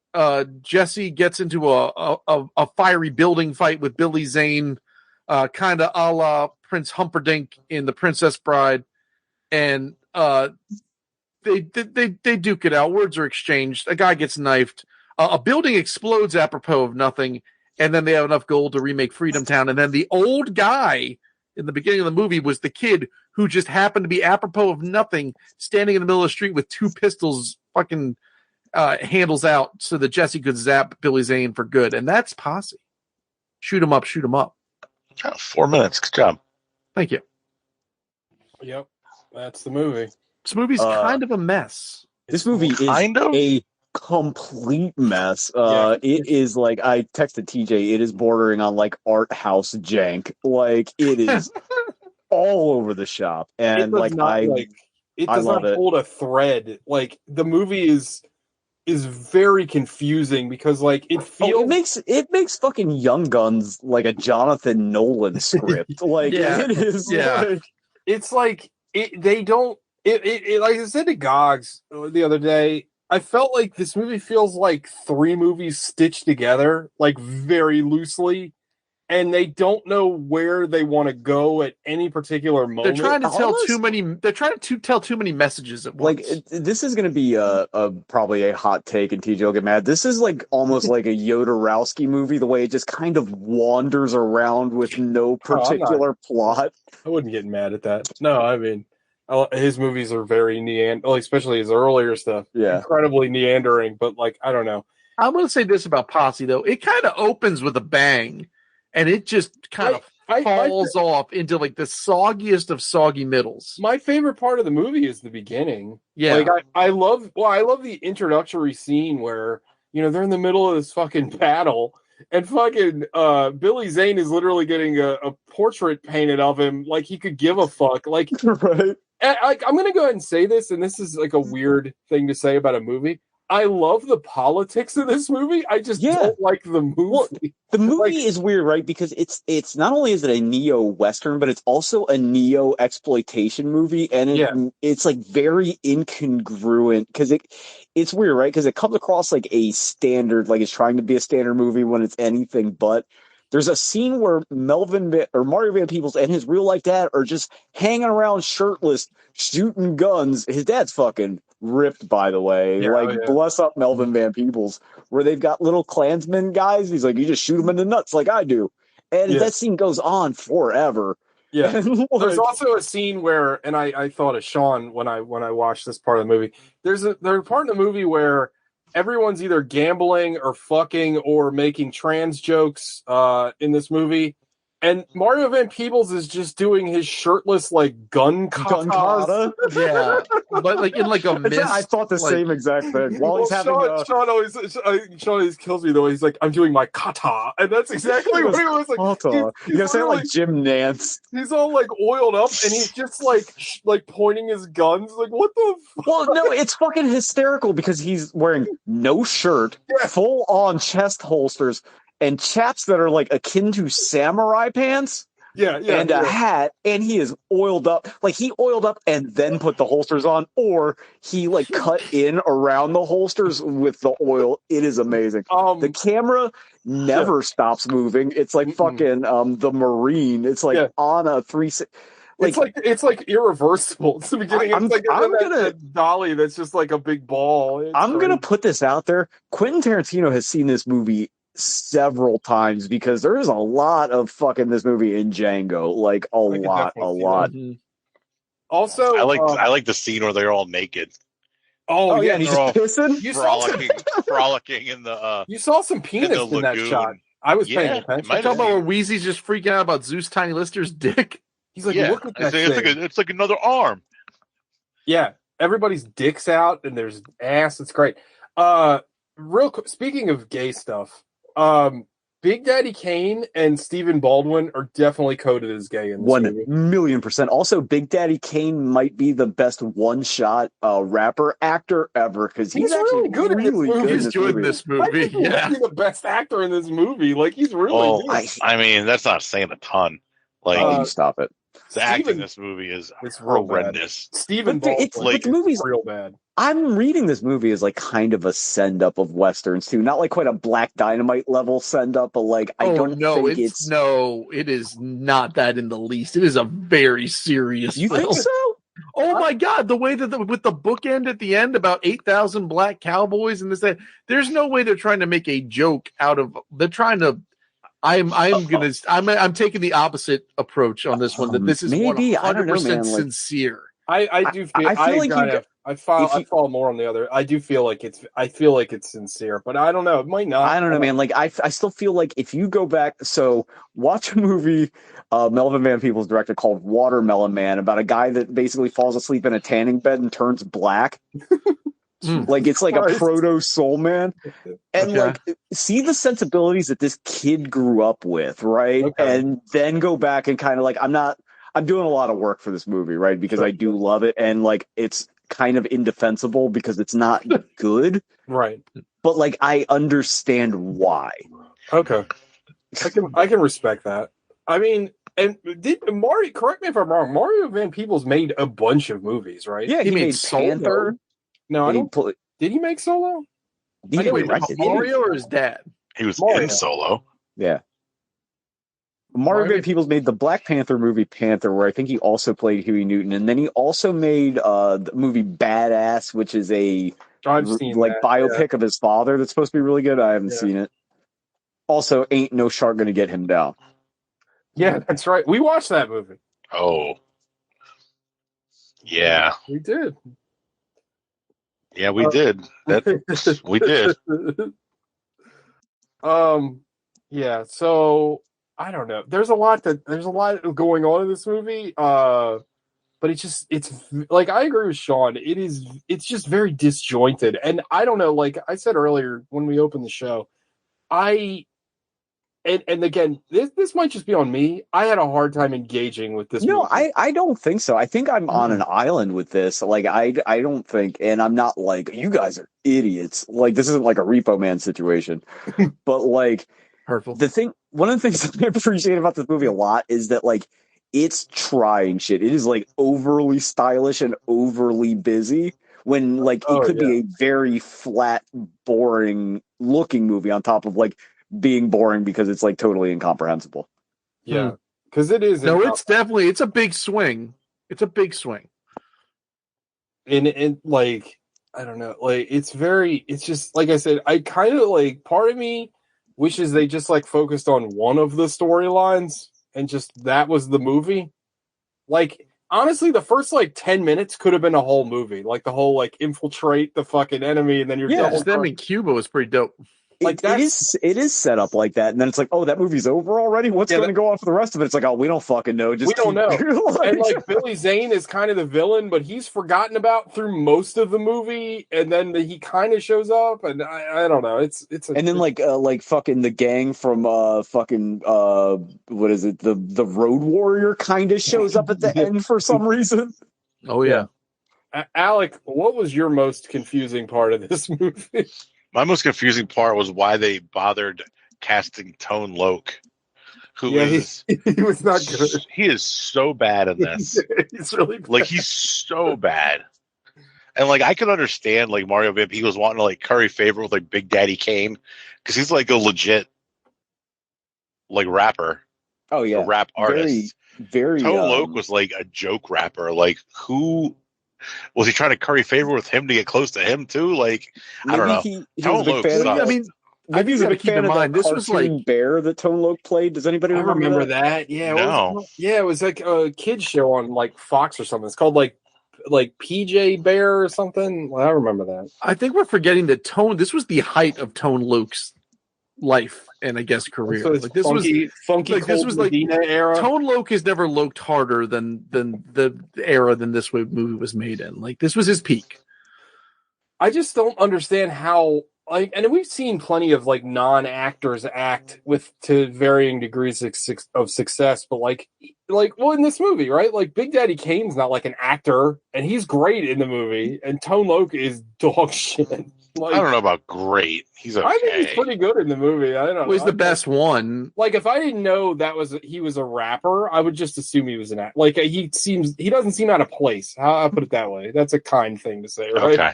Speaker 2: Jesse gets into a fiery building fight with Billy Zane, kind of a la Prince Humperdinck in The Princess Bride, and they duke it out. Words are exchanged. A guy gets knifed. A building explodes apropos of nothing, and then they have enough gold to remake Freedom Town. And then the old guy in the beginning of the movie was the kid who just happened to be apropos of nothing, standing in the middle of the street with two pistols, fucking handles out, so that Jesse could zap Billy Zane for good. And that's Posse. Shoot him up, shoot him up.
Speaker 4: 4 minutes. Good job.
Speaker 2: Thank you.
Speaker 1: Yep, that's the movie.
Speaker 2: This movie's kind of a mess.
Speaker 3: This movie is a complete mess. It is like, I texted TJ, it is bordering on like art house jank. Like, it is all over the shop, and
Speaker 1: it does not hold a thread. Like, the movie is very confusing, because like it feels
Speaker 3: it makes fucking Young Guns like a Jonathan Nolan script. Like, it is.
Speaker 2: Yeah,
Speaker 1: it's like they don't. It like I said to Gogs the other day, I felt like this movie feels like three movies stitched together, like very loosely, and they don't know where they want to go at any particular moment.
Speaker 2: They're trying to tell too many. They're trying to tell too many messages at once.
Speaker 3: Like, this is going to be probably a hot take, and TJ will get mad. This is like almost like a Jodorowsky movie, the way it just kind of wanders around with no particular plot.
Speaker 1: I wouldn't get mad at that. No, I mean, his movies are very especially his earlier stuff.
Speaker 3: Yeah,
Speaker 1: incredibly meandering. But like, I don't know.
Speaker 2: I'm going to say this about Posse though: it kind of opens with a bang, and it just kind of falls off into like the soggiest of soggy middles.
Speaker 1: My favorite part of the movie is the beginning.
Speaker 2: Yeah,
Speaker 1: like I love the introductory scene where, you know, they're in the middle of this fucking battle, and fucking Billy Zane is literally getting a portrait painted of him, like he could give a fuck. Like,
Speaker 3: right.
Speaker 1: I'm gonna go ahead and say this, and this is like a weird thing to say about a movie. I love the politics of this movie. I just don't like the movie.
Speaker 3: Well, the movie is weird, right? Because it's not only is it a neo-Western, but it's also a neo-exploitation movie, and it's like very incongruent, because it's weird, right? Because it comes across like a standard, like it's trying to be a standard movie when it's anything but. There's a scene where Mario Van Peebles and his real life dad are just hanging around shirtless, shooting guns. His dad's fucking ripped, by the way. Bless up Melvin Van Peebles, where they've got little Klansmen guys. He's like, you just shoot them in the nuts like I do. And that scene goes on forever.
Speaker 1: Yeah. There's also a scene where, and I thought of Sean when I watched this part of the movie. There's a part in the movie where everyone's either gambling or fucking or making trans jokes in this movie. And Mario Van Peebles is just doing his shirtless, like, gun kata.
Speaker 2: Yeah. But, like, in, like, a mist.
Speaker 3: I thought the same exact thing. While he's having
Speaker 1: Sean always kills me, though. He's like, I'm doing my kata. And that's exactly what he was like.
Speaker 3: Kata. You gotta say it like Jim Nance.
Speaker 1: He's all, like, oiled up, and he's just, like pointing his guns. Like, what the fuck?
Speaker 3: Well, no, it's fucking hysterical, because he's wearing no shirt, full-on chest holsters, and chaps that are like akin to samurai pants. and a hat, and he is oiled up. Like, he oiled up and then put the holsters on, or he like cut in around the holsters with the oil. It is amazing. The camera never stops moving. It's like fucking the Marine. It's like on a 360.
Speaker 1: It's like irreversible. It's the beginning. It's like that dolly that's just like a big ball.
Speaker 3: I'm gonna put this out there. Quentin Tarantino has seen this movie several times because there is a lot of fucking this movie in Django. Like a lot.
Speaker 1: Also,
Speaker 4: I like the scene where they're all naked.
Speaker 1: Oh yeah,
Speaker 3: and he's just pissing,
Speaker 4: frolicking in the.
Speaker 1: You saw some penis in that shot. I was paying attention.
Speaker 2: Talking about where Wheezy's just freaking out about Zeus Tiny Lister's dick.
Speaker 1: He's like, look at that thing.
Speaker 4: It's like another arm.
Speaker 1: Yeah, everybody's dicks out and there's ass. It's great. Real quick, speaking of gay stuff, Big Daddy Kane and Stephen Baldwin are definitely coded as gay in this movie.
Speaker 3: 1,000,000%. Also, Big Daddy Kane might be the best one-shot rapper actor ever because he's
Speaker 1: really good in
Speaker 2: this movie.
Speaker 1: Yeah, he's the best actor in this movie. Like, he's really good.
Speaker 4: I mean, that's not saying a ton. Like,
Speaker 3: you stop it.
Speaker 4: The acting in this movie is horrendous.
Speaker 1: Stephen Baldwin,
Speaker 3: the movie's
Speaker 1: real bad.
Speaker 3: I'm reading this movie as like kind of a send up of westerns too, not like quite a Black Dynamite level send up, but like I don't think
Speaker 2: it is not that in the least. It is a very serious.
Speaker 3: You
Speaker 2: film.
Speaker 3: think so?
Speaker 2: Oh my God! The way that with the bookend at the end about 8,000 black cowboys and this that, there's no way they're trying to make a joke out of. They're trying to. I'm taking the opposite approach on this one. That this is 100% sincere.
Speaker 1: I do feel. I fall more on the other. I do feel like it's sincere, but I don't know. It might not.
Speaker 3: I don't know, man. Like I still feel like if you go back, so watch a movie Melvin Van Peebles directed called Watermelon Man about a guy that basically falls asleep in a tanning bed and turns black. Like it's like a proto soul man, and like see the sensibilities that this kid grew up with, right? And then go back and kind of like I'm doing a lot of work for this movie, right? Because I do love it, and like it's kind of indefensible because it's not good,
Speaker 1: right?
Speaker 3: But like I understand why.
Speaker 1: Okay, I can respect that. I mean, and did Mario? Correct me if I'm wrong. Mario Van Peebles made a bunch of movies, right?
Speaker 3: Yeah, he made Panther.
Speaker 1: No, I don't. Did he make Solo?
Speaker 2: Mario or his dad?
Speaker 4: He was in Solo.
Speaker 3: Yeah. Mario Van Peebles made the Black Panther movie Panther, where I think he also played Huey Newton, and then he also made the movie Badass, which is a biopic of his father that's supposed to be really good. I haven't seen it. Also, Ain't No Shark Gonna Get Him Down.
Speaker 1: Yeah, that's right. We watched that movie.
Speaker 4: Oh, yeah,
Speaker 1: we did.
Speaker 4: Yeah, we did. We did.
Speaker 1: Yeah. So I don't know. There's a lot going on in this movie. But it's like I agree with Sean. It's just very disjointed, and I don't know. Like I said earlier when we opened the show, and again, this might just be on me. I had a hard time engaging with this movie.
Speaker 3: No, I don't think so. I think I'm on an island with this. Like, I don't think, and I'm not like, you guys are idiots. Like, this isn't like a Repo Man situation. But, like,
Speaker 2: hurtful.
Speaker 3: One of the things that I appreciate about this movie a lot is that, like, it's trying shit. It is, like, overly stylish and overly busy when, like, it could be a very flat, boring looking movie on top of, like, being boring because it's like totally incomprehensible.
Speaker 1: Yeah, because it is.
Speaker 2: No, it's a big swing. It's a big swing.
Speaker 1: And like I don't know, like it's just like I said. I kind of like part of me wishes they just like focused on one of the storylines and just that was the movie. Like honestly, the first like 10 minutes could have been a whole movie. Like the whole like infiltrate the fucking enemy and then you're
Speaker 2: just them in Cuba was pretty dope.
Speaker 3: Like it is set up like that, and then it's like, oh, that movie's over already. What's going to go on for the rest of it? It's like, oh, we don't fucking know.
Speaker 1: We don't know. And like Billy Zane is kind of the villain, but he's forgotten about through most of the movie, and then he kind of shows up, and I don't know. And
Speaker 3: then like fucking the gang from what is it? The Road Warrior kind of shows up at the end for some reason.
Speaker 2: Oh yeah.
Speaker 1: Alec, what was your most confusing part of this movie?
Speaker 4: My most confusing part was why they bothered casting Tone Loc, who is
Speaker 1: he was not good.
Speaker 4: He is so bad in this.
Speaker 1: He's really bad.
Speaker 4: Like he's so bad. And like I could understand like Mario Van Peebles wanting to like curry favor with like Big Daddy Kane because he's like a legit like rapper.
Speaker 3: Oh yeah,
Speaker 4: a rap artist.
Speaker 3: Very.
Speaker 4: Tone Loc was like a joke rapper. Like who was he trying to curry favor with him to get close to him too? Like I don't know.
Speaker 3: He
Speaker 4: Tone Loc sucks.
Speaker 2: I mean,
Speaker 3: maybe he's a big fan of that
Speaker 2: this was like
Speaker 3: bear that Tone Loc played. Does anybody remember
Speaker 1: that? Yeah,
Speaker 4: no.
Speaker 1: It was like a kids show on like Fox or something. It's called like PJ Bear or something. Well, I remember that.
Speaker 2: I think we're forgetting that this was the height of Tone Loc's life and I guess career.
Speaker 1: So
Speaker 2: like this
Speaker 1: funky
Speaker 2: like this was like
Speaker 1: Medina era.
Speaker 2: Tone Loc has never looked harder than the era than this movie was made in. Like this was his peak.
Speaker 1: I just don't understand how like, and we've seen plenty of like non-actors act to varying degrees of success, but like well in this movie, right? Like Big Daddy Kane's not like an actor, and he's great in the movie, and Tone Loc is dog shit. Like,
Speaker 4: I don't know about great. He's okay.
Speaker 1: I think he's pretty good in the movie. I don't know.
Speaker 2: He's the best one.
Speaker 1: Like if I didn't know he was a rapper, I would just assume he was an actor. Like he doesn't seem out of place. I'll put it that way. That's a kind thing to say, right?
Speaker 4: Okay.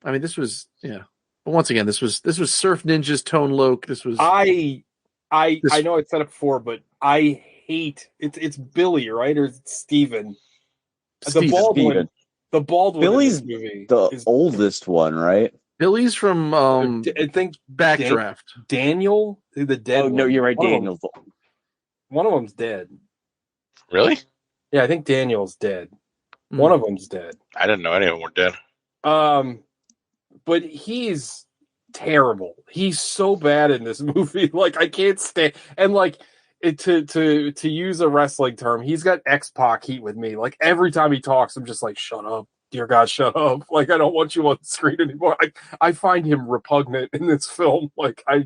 Speaker 2: I mean, this was But once again, this was Surf Ninja's Tone Loc. This was
Speaker 1: I know I said it before, but I hate it's Billy, right? Or it's Steven. The Baldwin
Speaker 3: Billy's
Speaker 1: in this movie
Speaker 3: the oldest one, right?
Speaker 2: Billy's from
Speaker 1: I think
Speaker 2: Backdraft.
Speaker 1: Daniel, the dead.
Speaker 3: Oh no, you're right.
Speaker 1: Daniel's one of them's dead.
Speaker 4: Really?
Speaker 1: Yeah, I think Daniel's dead. One of them's dead.
Speaker 4: I didn't know any of them were dead.
Speaker 1: But he's terrible. He's so bad in this movie. Like I can't stand. And like to use a wrestling term, he's got X-Pac heat with me. Like every time he talks, I'm just like, shut up. Dear God, shut up. Like, I don't want you on the screen anymore. I find him repugnant in this film. Like, I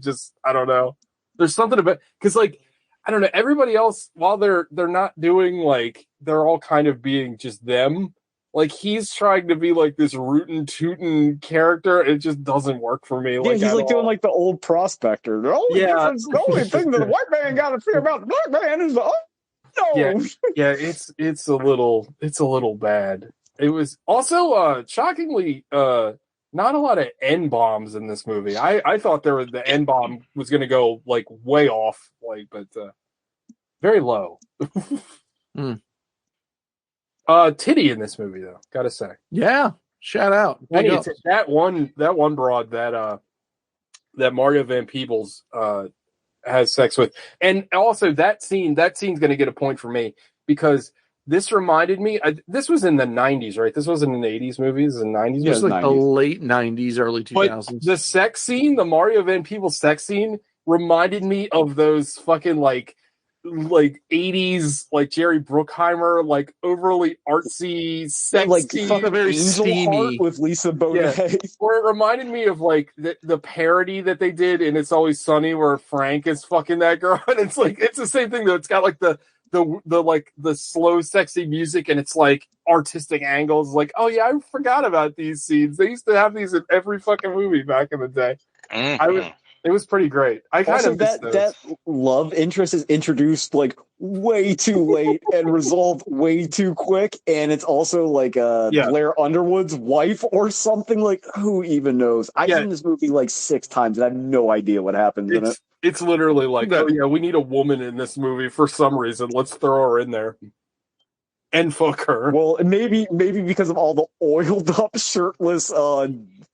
Speaker 1: don't know. There's something about, because, like, I don't know, everybody else, while they're not doing, like, they're all kind of being just them. Like, he's trying to be, like, this rootin' tootin' character. It just doesn't work for me.
Speaker 3: Yeah,
Speaker 1: like,
Speaker 3: he's, like, doing, like, the old prospector. The only thing that the white man got to fear about the black man is the,
Speaker 1: it's a little bad. It was also shockingly not a lot of N-bombs in this movie. I thought the N-bomb was going to go like way off, like, but very low. Titty in this movie though, gotta say.
Speaker 2: Yeah, shout out.
Speaker 1: That one broad that Mario Van Peebles has sex with, and also that scene's going to get a point for me because. This reminded me. This was in the 90s, right? This wasn't in the 80s movies. This was in the 90s.
Speaker 2: It was like 90s. The late 90s, early 2000s.
Speaker 1: But the sex scene, the Mario Van Peebles sex scene, reminded me of those fucking like 80s, like Jerry Bruckheimer, like overly artsy sex
Speaker 3: like
Speaker 1: scene,
Speaker 2: very steamy
Speaker 3: with Lisa Bonet.
Speaker 1: Yeah. Or it reminded me of like the parody that they did in It's Always Sunny, where Frank is fucking that girl, and it's like it's the same thing though. It's got like the slow sexy music and it's like artistic angles. Like, oh yeah, I forgot about these scenes. They used to have these in every fucking movie back in the day. It was pretty great. I kind of
Speaker 3: that love interest is introduced like way too late and resolved way too quick, and it's also like Blair Underwood's wife or something. Like, who even knows? I've seen this movie like 6 times and I have no idea what happens in it.
Speaker 1: It's literally like, oh yeah, we need a woman in this movie for some reason. Let's throw her in there and fuck her.
Speaker 3: Well, maybe because of all the oiled up, shirtless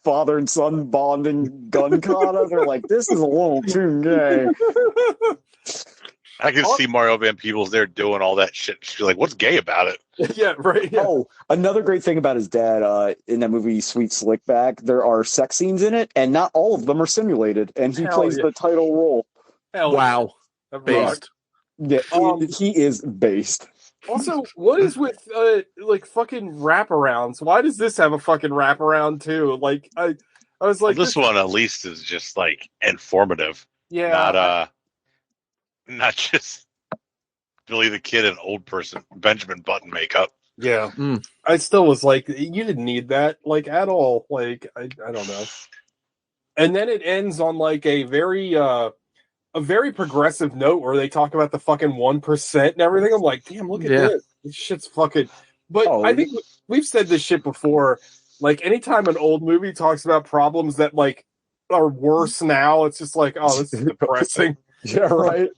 Speaker 3: father and son bonding gun kata, they're like, this is a little too gay.
Speaker 4: I can see Mario Van Peebles there doing all that shit. She's like, what's gay about it?
Speaker 1: Yeah, right. Yeah.
Speaker 3: Oh, another great thing about his dad in that movie, Sweet Slickback, there are sex scenes in it, and not all of them are simulated, and he plays the title role.
Speaker 2: Wow. Based.
Speaker 3: Yeah, he is based.
Speaker 1: Also, what is with like fucking wraparounds? Why does this have a fucking wraparound too? Like I was like,
Speaker 4: this one at least is just like informative.
Speaker 1: Yeah.
Speaker 4: Not just Billy the Kid and old person Benjamin Button makeup.
Speaker 1: Yeah. I still was like, you didn't need that like at all. Like I don't know. And then it ends on like a very a very progressive note where they talk about the fucking 1% and everything. I'm like, damn, look at this. This shit's fucking. But I think we've said this shit before. Like, anytime an old movie talks about problems that like are worse now, it's just like, oh, this is depressing.
Speaker 3: Yeah, right.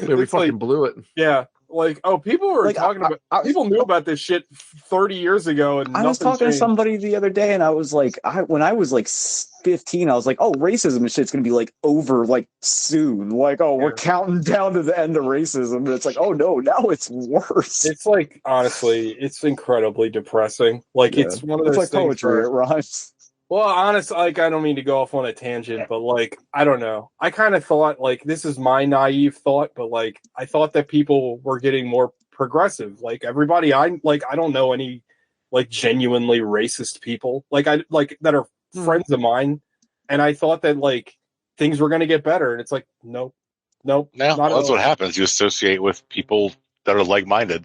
Speaker 2: Yeah, we fucking blew it.
Speaker 1: Yeah. Like, oh, people were talking about. People knew about this shit 30 years ago, and
Speaker 3: I was talking to somebody the other day, and I was like, when I was like 15, I was like, oh, racism and shit's gonna be like over like soon. Like, oh, we're counting down to the end of racism, and it's like, oh no, now it's worse.
Speaker 1: It's like, honestly, it's incredibly depressing. Like, it's one of those
Speaker 3: like
Speaker 1: things
Speaker 3: poetry. It rhymes.
Speaker 1: Well, honestly, like, I don't mean to go off on a tangent, but like, I don't know. I kind of thought, like, this is my naive thought, but like, I thought that people were getting more progressive. Like, everybody, I don't know any like genuinely racist people, like that are friends of mine, and I thought that like things were going to get better, and it's like, nope.
Speaker 4: No, that's what happens. You associate with people that are like-minded.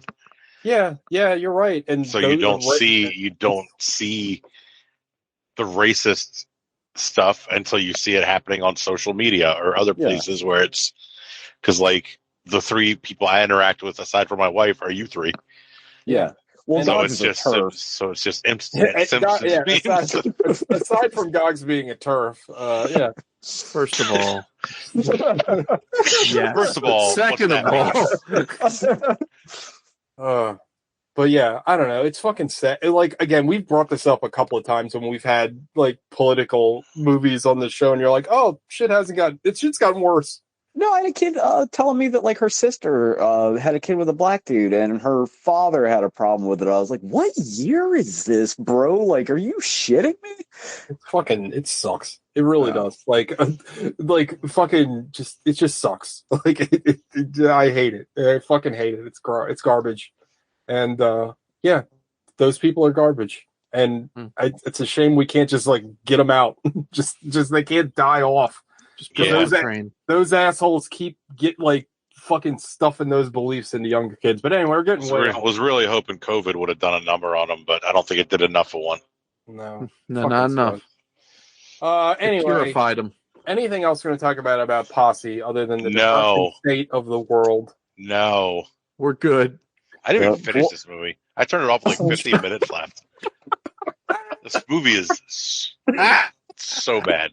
Speaker 1: Yeah, you're right, and
Speaker 4: so you don't see the racist stuff until you see it happening on social media or other places where it's because like the three people I interact with aside from my wife are you three.
Speaker 3: Yeah. Well,
Speaker 4: so it's just instant.
Speaker 1: Aside from Gogs being a turf, yeah.
Speaker 2: First of all,
Speaker 4: First of all,
Speaker 2: second of
Speaker 1: all. But yeah, I don't know. It's fucking sad. Like, again, we've brought this up a couple of times when we've had like political movies on the show, and you're like, "Oh, shit's gotten worse."
Speaker 3: No, I had a kid telling me that like her sister had a kid with a black dude, and her father had a problem with it. I was like, "What year is this, bro? Like, are you shitting me?"
Speaker 1: It sucks. It really does. Like fucking it just sucks. Like, I hate it. I fucking hate it. It's garbage. And those people are garbage, and it's a shame we can't just like get them out. just they can't die off. Those assholes get like fucking stuffing those beliefs into younger kids. But anyway, we're getting
Speaker 4: was really hoping COVID would have done a number on them, but I don't think it did enough for one.
Speaker 1: No,
Speaker 2: not enough.
Speaker 1: Anyway,
Speaker 2: purified them.
Speaker 1: Anything else we're going to talk about Posse other than the depressing state of the world?
Speaker 4: No,
Speaker 2: we're good.
Speaker 4: I didn't even finish this movie. I turned it off with like 15 minutes left. This movie is so bad.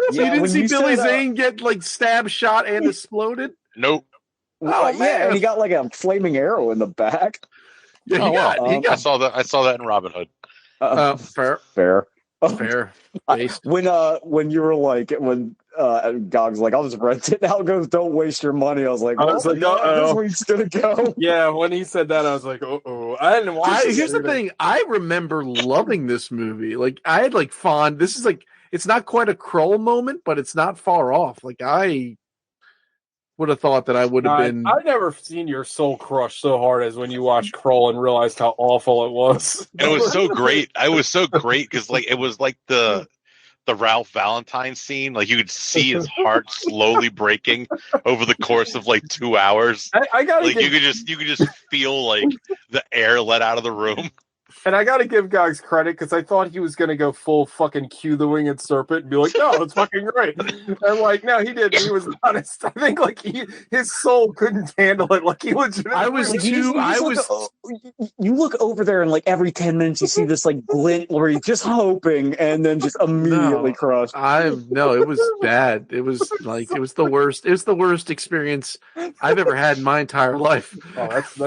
Speaker 2: So you didn't see Billy Zane get like stabbed, shot, and exploded?
Speaker 4: Nope.
Speaker 3: And he got like a flaming arrow in the back.
Speaker 2: Yeah,
Speaker 4: I saw that in Robin Hood.
Speaker 2: Fair.
Speaker 3: When you were like Gog's like, I'll just rent it. Al goes, don't waste your money. I was like,
Speaker 1: this
Speaker 3: week's gonna go.
Speaker 1: Yeah, when he said that, I was like, I didn't watch it.
Speaker 2: Here's the thing, I remember loving this movie. Like, I had like fond. This is like, it's not quite a Krull moment, but it's not far off. Like, I would have thought that I would have been.
Speaker 1: I've never seen your soul crush so hard as when you watched Krull and realized how awful it was.
Speaker 4: And it was so great. I was so great because like it was like the Ralph Valentine scene. Like you could see his heart slowly breaking over the course of like 2 hours.
Speaker 1: I gotta
Speaker 4: like you could just feel like the air let out of the room.
Speaker 1: And I gotta give Gogs credit because I thought he was gonna go full fucking Q the Winged Serpent and be like, no, it's fucking great. And like, no, he didn't. He was honest. I think like his soul couldn't handle it. Like he legitimately.
Speaker 3: You look over there and like every 10 minutes you see this like glint where he's just hoping and then just immediately crushed.
Speaker 2: It was bad. It was like it was the worst. It was the worst experience I've ever had in my entire life.
Speaker 1: Oh, that's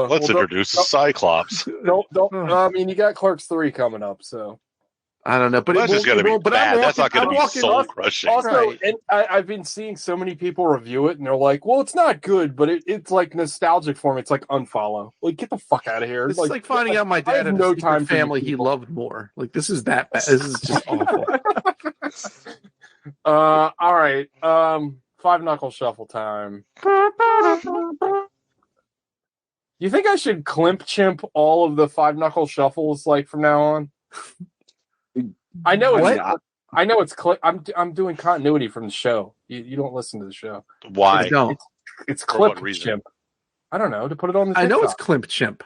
Speaker 4: Let's introduce the Cyclops.
Speaker 1: Don't. I mean, you got Clerks 3 coming up, so
Speaker 2: I don't know. But
Speaker 4: that's just going to be bad. That's not going to be soul crushing.
Speaker 1: Also, and I've been seeing so many people review it, and they're like, "Well, it's not good, but it's like nostalgic for me. It's like unfollow. Like, get the fuck out of here."
Speaker 2: It's like finding out my dad had no time family he loved more. Like, this is that bad. This is just awful.
Speaker 1: All right. Five Knuckle Shuffle time. You think I should chimp all of the Five Knuckle Shuffles like from now on? I know it's I'm doing continuity from the show. You don't listen to the show.
Speaker 4: Why?
Speaker 1: It's clip chimp. I don't know, to put it on the TikTok.
Speaker 2: I know it's Climp Chimp.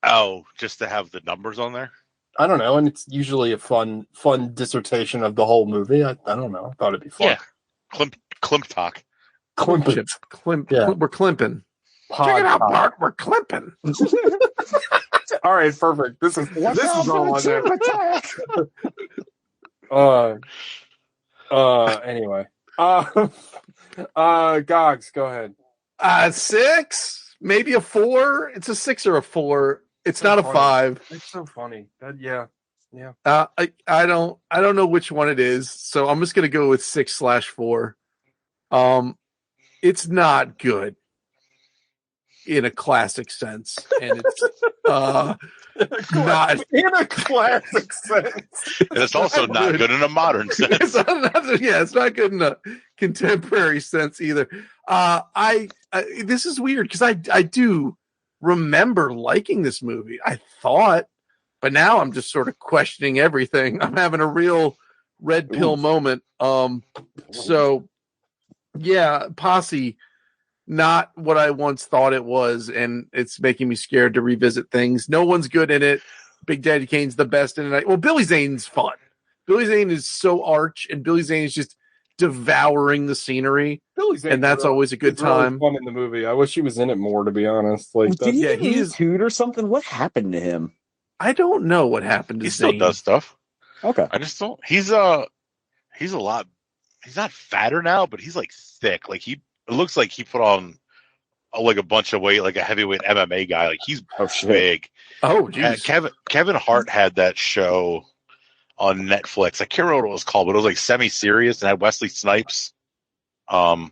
Speaker 4: Oh, just to have the numbers on there?
Speaker 1: I don't know, and it's usually a fun dissertation of the whole movie. I don't know. I thought it'd be fun.
Speaker 4: Yeah. Climp talk.
Speaker 1: Klimping.
Speaker 2: We're klimping. Check it out, Bart. We're klimping.
Speaker 1: All right, perfect. This is all on there. Anyway. Gogs, go ahead.
Speaker 2: 6, maybe a 4. It's a 6 or a 4. It's so not funny. A 5.
Speaker 1: It's so funny. Yeah.
Speaker 2: I don't know which one it is, so I'm just gonna go with 6/4. It's not good in a classic sense, and it's not
Speaker 1: in a classic sense.
Speaker 4: And it's also not good in a modern sense.
Speaker 2: It's not good in a contemporary sense either. This is weird because I do remember liking this movie. I thought, but now I'm just sort of questioning everything. I'm having a real red pill moment. So yeah, Posse, not what I once thought it was, and it's making me scared to revisit things. No one's good in it. Big Daddy Kane's the best in it. Well, Billy Zane's fun. Billy Zane is so arch, and Billy Zane is just devouring the scenery. Billy Zane, and that's always a good time.
Speaker 1: Really fun in the movie. I wish he was in it more, to be honest. Like,
Speaker 3: did he toot or something? What happened to him?
Speaker 2: I don't know what happened to Zane.
Speaker 4: He still does stuff.
Speaker 3: Okay,
Speaker 4: I just don't. He's a lot. He's not fatter now, but he's like thick. Like it looks like he put on like a bunch of weight, like a heavyweight MMA guy. Like he's big.
Speaker 2: Oh, geez.
Speaker 4: Kevin Hart had that show on Netflix. I can't remember what it was called, but it was like semi-serious and had Wesley Snipes. It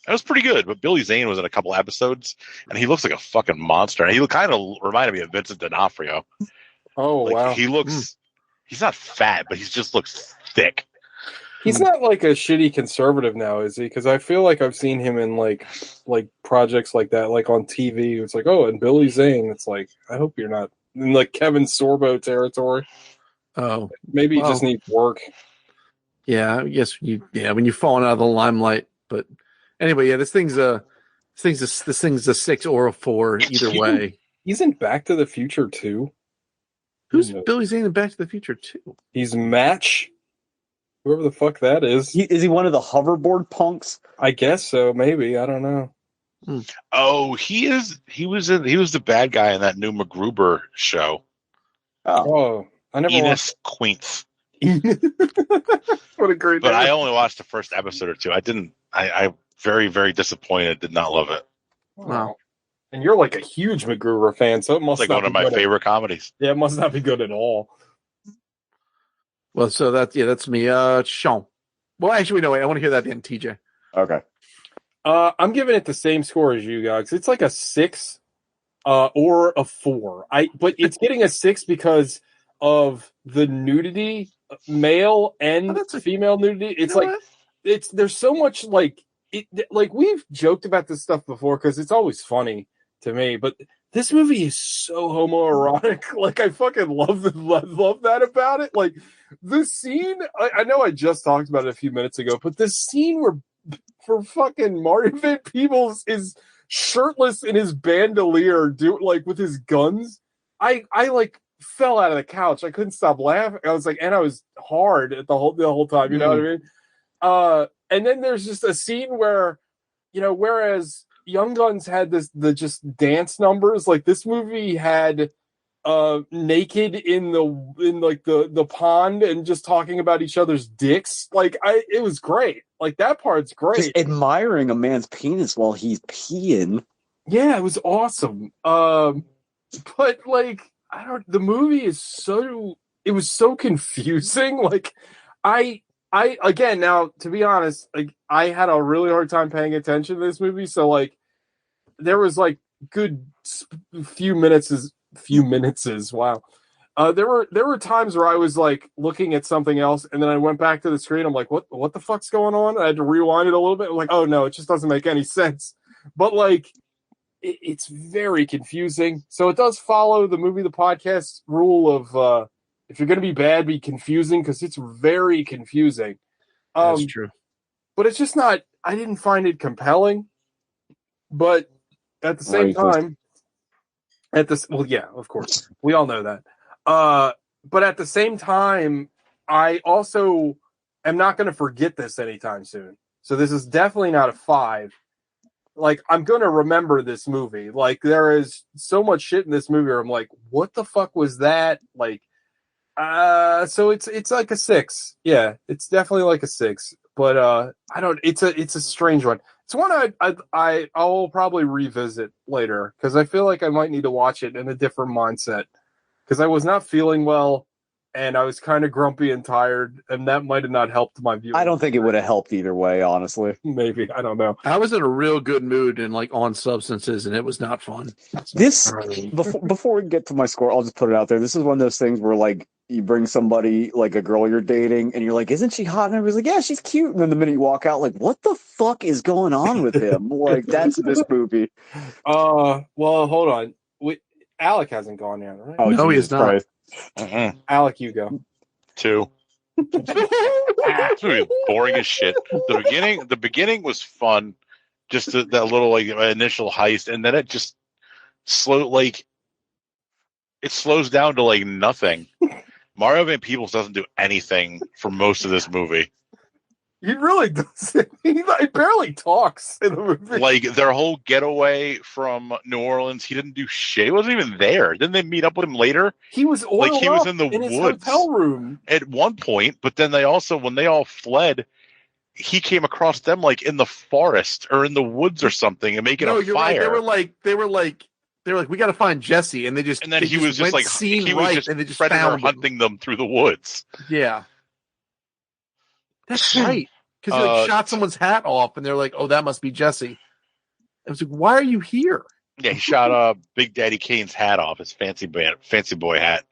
Speaker 4: was pretty good, but Billy Zane was in a couple episodes, and he looks like a fucking monster. And he kind of reminded me of Vincent D'Onofrio.
Speaker 1: Oh, wow.
Speaker 4: He looks. He's not fat, but he just looks thick.
Speaker 1: He's not like a shitty conservative now, is he? Because I feel like I've seen him in like projects like that, like on TV. It's like, oh, and Billy Zane. It's like, I hope you're not in like Kevin Sorbo territory.
Speaker 2: Oh,
Speaker 1: maybe he just needs work.
Speaker 2: Yeah, I guess when you've fallen out of the limelight. But anyway, yeah, this thing's a 6 or a 4 either way.
Speaker 1: He's in Back to the Future too.
Speaker 2: Who's Billy Zane in Back to the Future 2?
Speaker 1: He's Match. Whoever the fuck that is.
Speaker 3: Is he one of the hoverboard punks?
Speaker 1: I guess so. Maybe. I don't know.
Speaker 4: Oh, he is. He was the bad guy in that new MacGruber show.
Speaker 1: Oh, I never
Speaker 4: Enos Queens.
Speaker 1: What a great.
Speaker 4: But name. I only watched the first episode or two. I didn't. I very, very disappointed. Did not love it.
Speaker 1: Wow. And you're like a huge MacGruber fan, so it must
Speaker 4: like one of my favorite comedies.
Speaker 1: Yeah, it must not be good at all.
Speaker 2: Well, so that's me. Sean. Well, actually, no, wait. I want to hear that at the end, TJ.
Speaker 3: Okay.
Speaker 1: I'm giving it the same score as you guys. It's like a 6, or a 4. But it's getting a 6 because of the nudity, male and female nudity. It's like there's so much like we've joked about this stuff before because it's always funny to me, but this movie is so homoerotic. Like I fucking love that about it. Like this scene, I know I just talked about it a few minutes ago, but this scene where for fucking Mario Van Peebles is shirtless in his bandolier, with his guns. I like fell out of the couch. I couldn't stop laughing. I was like, and I was hard at the whole time. You know what I mean? And then there's just a scene where, whereas Young Guns had the just dance numbers, like this movie had naked in the pond and just talking about each other's dicks. Like it was great. Like that part's great.
Speaker 3: Just admiring a man's penis while he's peeing.
Speaker 1: Yeah, it was awesome. But like the movie is it was so confusing. Like I again, now to be honest, like I had a really hard time paying attention to this movie, so like there was like good few minutes. Wow. There were times where I was like looking at something else, and then I went back to the screen. I'm like, what the fuck's going on? I had to rewind it a little bit. I'm like, oh no, it just doesn't make any sense. But like, it's very confusing. So it does follow the movie, the podcast rule of if you're going to be bad, be confusing, because it's very confusing.
Speaker 2: That's true.
Speaker 1: But it's just not. I didn't find it compelling. But at the same time. Yeah, of course. We all know that. But at the same time, I also am not going to forget this anytime soon. So this is definitely not a 5. Like, I'm going to remember this movie. Like, there is so much shit in this movie where I'm like, what the fuck was that? Like, so it's like a 6. Yeah, it's definitely like a 6. But I don't. It's a strange one. It's one I'll probably revisit later because I feel like I might need to watch it in a different mindset because I was not feeling well and I was kind of grumpy and tired, and that might have not helped my view.
Speaker 3: I don't think it would have helped either way, honestly.
Speaker 1: Maybe, I don't know.
Speaker 2: I was in a real good mood and like on substances, and it was not fun.
Speaker 3: This before we get to my score, I'll just put it out there. This is one of those things where like you bring somebody, like a girl you're dating, and you're like, "Isn't she hot?" And everybody's like, "Yeah, she's cute." And then the minute you walk out, like, "What the fuck is going on with him?" Like, that's this movie.
Speaker 1: Well, hold on. Alec hasn't gone yet, right?
Speaker 3: Oh,
Speaker 2: no, he is not.
Speaker 1: Alec, you go.
Speaker 4: 2. Boring as shit. The beginning was fun, just that little like initial heist, and then it just it slows down to like nothing. Mario Van Peebles doesn't do anything for most of this movie.
Speaker 1: He really doesn't. He barely talks in the movie.
Speaker 4: Like their whole getaway from New Orleans, he didn't do shit. He wasn't even there. Didn't they meet up with him later?
Speaker 1: He was oiled
Speaker 4: like he was in the
Speaker 1: in
Speaker 4: woods
Speaker 1: his hotel room
Speaker 4: at one point, but then when they all fled, he came across them like in the forest or in the woods or something and making a fire.
Speaker 2: Right. They were like, we got to find Jesse, and
Speaker 4: he was just predator hunting them through the woods.
Speaker 2: Yeah, that's right. Because he like shot someone's hat off, and they're like, "Oh, that must be Jesse." I was like, "Why are you here?"
Speaker 4: Yeah, he shot Big Daddy Kane's hat off, his fancy boy hat.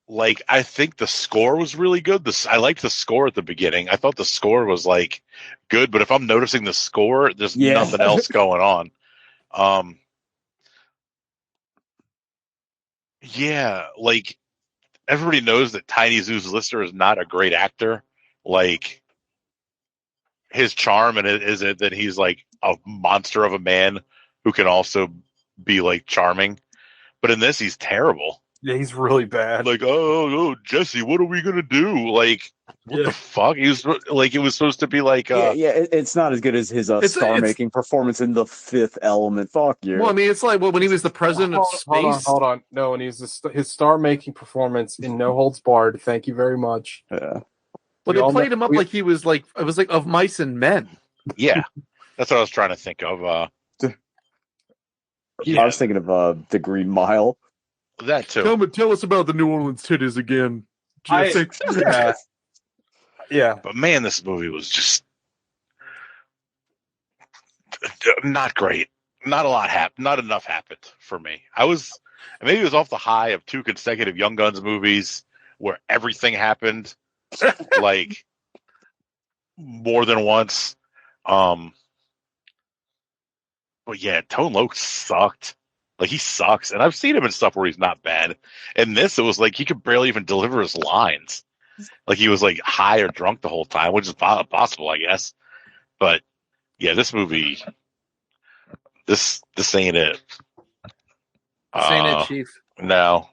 Speaker 4: Like I think the score was really good. I liked the score at the beginning. I thought the score was like good, but if I'm noticing the score, there's nothing else going on. Yeah, like everybody knows that Tiny Zeus Lister is not a great actor. Like his charm and it is that he's like a monster of a man who can also be like charming. But in this, he's terrible.
Speaker 1: Yeah, he's really bad.
Speaker 4: Like, oh, Jesse, what are we gonna do? Like, what the fuck? He was like, it was supposed to be like,
Speaker 3: it's not as good as his star-making performance in The Fifth Element. Fuck you.
Speaker 2: Well, I mean, it's like when he was the president of space.
Speaker 1: Hold on. No, when he was his star-making performance in No Holds Barred. Thank you very much.
Speaker 3: Yeah.
Speaker 2: Well, they played him up like he was like it was like Of Mice and Men.
Speaker 4: Yeah, that's what I was trying to think of.
Speaker 3: I was thinking of The Green Mile.
Speaker 4: That too.
Speaker 2: Tell us about the New Orleans titties again.
Speaker 1: Yeah.
Speaker 4: But man, this movie was just not great. Not a lot happened. Not enough happened for me. Maybe it was off the high of 2 consecutive Young Guns movies where everything happened. Like more than once. But yeah, Tone Loc sucked. Like he sucks. And I've seen him in stuff where he's not bad. And this, it was like he could barely even deliver his lines. Like he was like high or drunk the whole time, which is possible, I guess. But yeah, this movie, this ain't it.
Speaker 2: This ain't it, Chief.
Speaker 4: No.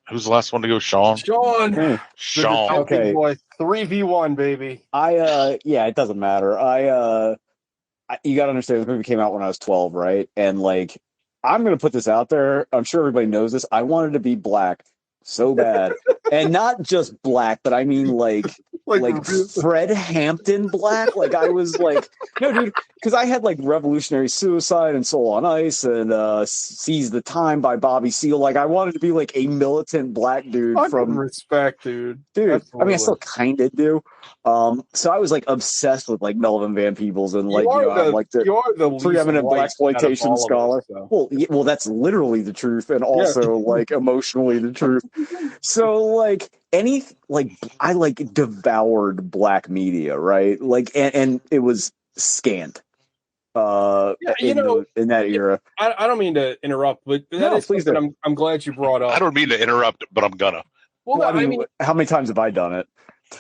Speaker 4: Who's the last one to go? Sean.
Speaker 1: Sean. Okay. Boy, 3v1, baby.
Speaker 3: It doesn't matter. You got to understand, this movie came out when I was 12, right? And like, I'm going to put this out there. I'm sure everybody knows this. I wanted to be black so bad. And not just black, but I mean like Fred Hampton black. Like I was like, no, dude, because I had like Revolutionary Suicide and Soul on Ice and Seize the Time by Bobby Seale. Like I wanted to be like a militant black dude from
Speaker 1: respect, dude.
Speaker 3: Absolutely. I mean, I still kind of do. So I was like obsessed with like Melvin Van Peebles and like I'm like the preeminent blaxploitation scholar. Well, that's literally the truth, and also like emotionally the truth. So like I like devoured black media, right? Like and it was scanned. In that era.
Speaker 1: I don't mean to interrupt, but that is something I'm glad you brought up.
Speaker 4: I don't mean to interrupt, but I'm gonna.
Speaker 3: Well, I mean, how many times have I done it?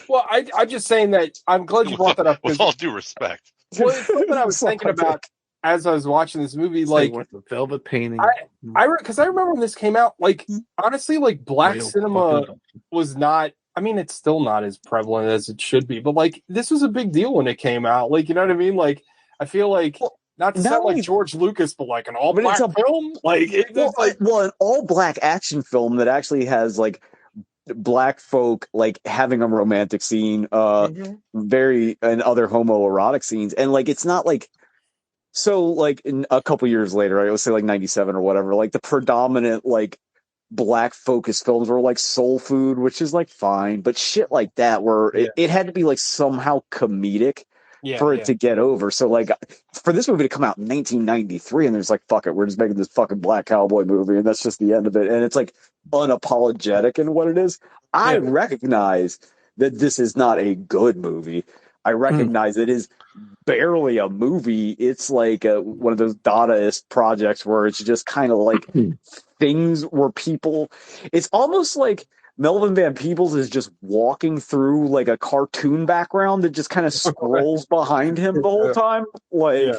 Speaker 1: Well, I'm just saying that I'm glad you brought that up.
Speaker 4: With all due respect.
Speaker 1: Well, it's something I was thinking about as I was watching this movie. Like
Speaker 2: the velvet painting.
Speaker 1: Because I remember when this came out. Like honestly, like black cinema was not I mean, it's still not as prevalent as it should be, but like this was a big deal when it came out. Like, you know what I mean? Like, I feel like not to sound like George Lucas, but like an all black film. Like,
Speaker 3: an all black action film that actually has like black folk like having a romantic scene, very and other homoerotic scenes, and like it's not like. So, like, in a couple years later, right, let's say like 97 or whatever, like the predominant, like, black focused films were like Soul Food, which is like fine, but shit like that where it had to be like somehow comedic for it to get over. So, like, for this movie to come out in 1993 and there's like, fuck it, we're just making this fucking black cowboy movie and that's just the end of it. And it's like unapologetic in what it is. I recognize that this is not a good movie. I recognize it is barely a movie. It's like one of those Dadaist projects where it's just kind of like things where people. It's almost like Melvin Van Peebles is just walking through like a cartoon background that just kind of scrolls behind him the whole time, like,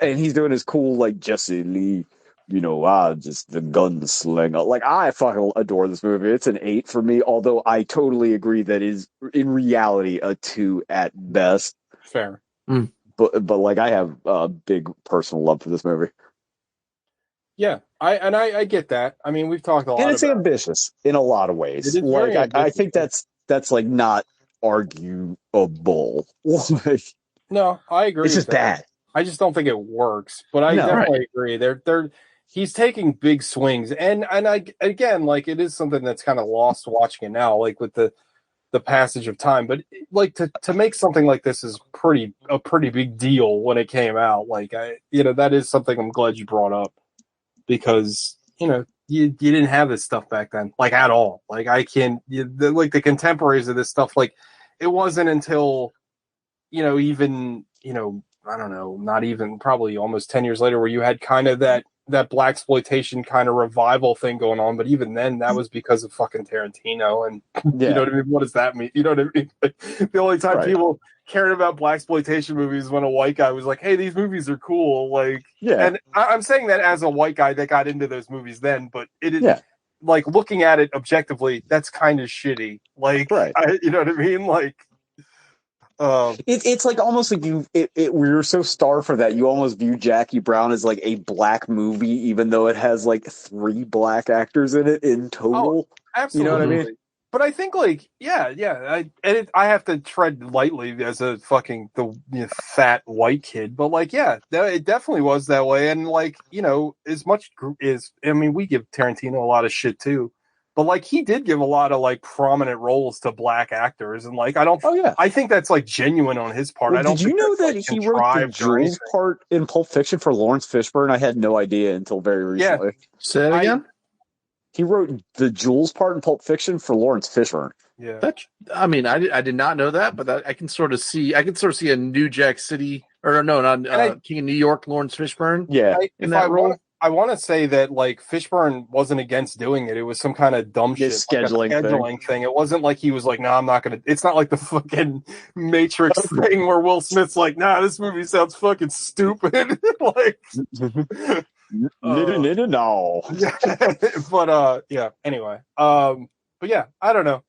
Speaker 3: and he's doing his cool like Jesse Lee. You know, just the gunslinger. Like, I fucking adore this movie. It's an 8 for me, although I totally agree that is in reality a 2 at best.
Speaker 1: Fair.
Speaker 3: But like, I have a big personal love for this movie.
Speaker 1: Yeah, I get that. I mean, we've talked a lot.
Speaker 3: And it's ambitious in a lot of ways. Like, I think that's like not arguable.
Speaker 1: No, I agree.
Speaker 3: It's just bad.
Speaker 1: I just don't think it works. But I definitely agree. He's taking big swings, and I again, like, it is something that's kind of lost watching it now, like with the passage of time. But like to make something like this is a pretty big deal when it came out. Like, that is something I'm glad you brought up, because you didn't have this stuff back then, like, at all. Like, like the contemporaries of this stuff, like, it wasn't until even I don't know, not even probably almost 10 years later, where you had kind of that blaxploitation kind of revival thing going on. But even then, that was because of fucking Tarantino. And you know what I mean? What does that mean? You know what I mean? The only time people cared about blaxploitation movies when a white guy was like, hey, these movies are cool. Like, and I'm saying that as a white guy that got into those movies then, but it is like, looking at it objectively, that's kind of shitty. Like, you know what I mean? Like,
Speaker 3: it's like almost like we were so starved for that you almost view Jackie Brown as like a black movie, even though it has like 3 black actors in it in total.
Speaker 1: Absolutely.
Speaker 3: You know what I mean?
Speaker 1: But I think, like, I have to tread lightly as a fucking fat white kid, but like, it definitely was that way. And like, as much as, I mean, we give Tarantino a lot of shit too. But like, he did give a lot of like prominent roles to black actors, and like, I think that's like genuine on his part.
Speaker 3: Well, did you know that he wrote the Jules part in Pulp Fiction for Lawrence Fishburne? I had no idea until very recently.
Speaker 2: Say it again.
Speaker 3: He wrote the Jules part in Pulp Fiction for Lawrence Fishburne.
Speaker 1: Yeah,
Speaker 2: I mean, I did not know that, but I can sort of see a New Jack City, or no, not King of New York, Lawrence Fishburne.
Speaker 3: Yeah,
Speaker 2: in that role.
Speaker 1: I want to say that like Fishburne wasn't against doing it. It was some kind of dumb shit,
Speaker 3: scheduling
Speaker 1: thing. It wasn't like he was like, "No, I'm not gonna." It's not like the fucking Matrix thing where Will Smith's like, "Nah, this movie sounds fucking stupid." Like,
Speaker 3: no.
Speaker 1: But Anyway, but yeah, I don't know.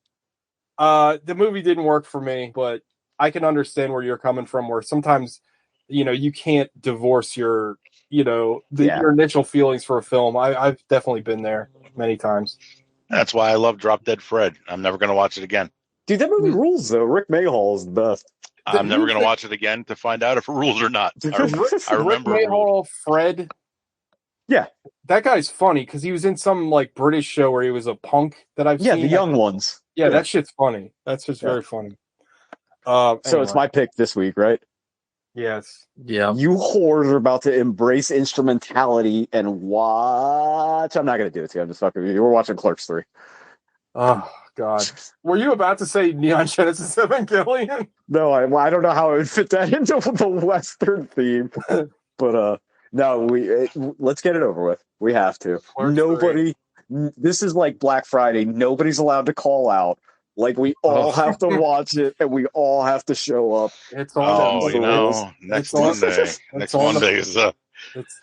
Speaker 1: The movie didn't work for me, but I can understand where you're coming from. Where sometimes, you can't divorce your your initial feelings for a film. I've definitely been there many times.
Speaker 4: That's why I love Drop Dead Fred. I'm never going to watch it again.
Speaker 3: Dude, that movie rules, though. Rick Mayhall is the best.
Speaker 4: I'm never going to watch it again to find out if it rules or not. I remember
Speaker 1: Rick Mayhall, Fred.
Speaker 3: Yeah.
Speaker 1: That guy's funny because he was in some like British show where he was a punk that I've seen.
Speaker 3: Yeah, the young ones.
Speaker 1: Yeah, that shit's funny. That's just very funny.
Speaker 3: So it's my pick this week, right?
Speaker 1: Yes.
Speaker 2: Yeah.
Speaker 3: You whores are about to embrace instrumentality and watch. I'm not going to do it to you. I'm just fucking with you. We're watching Clerks 3.
Speaker 1: Oh, God. Were you about to say Neon Genesis Evangelion?
Speaker 3: No, I don't know how I would fit that into the Western theme. But no, let's get it over with. We have to. This is like Black Friday. Nobody's allowed to call out. Like, we all have to watch it, and we all have to show up.
Speaker 1: It's on.
Speaker 4: Next Monday. Next Monday is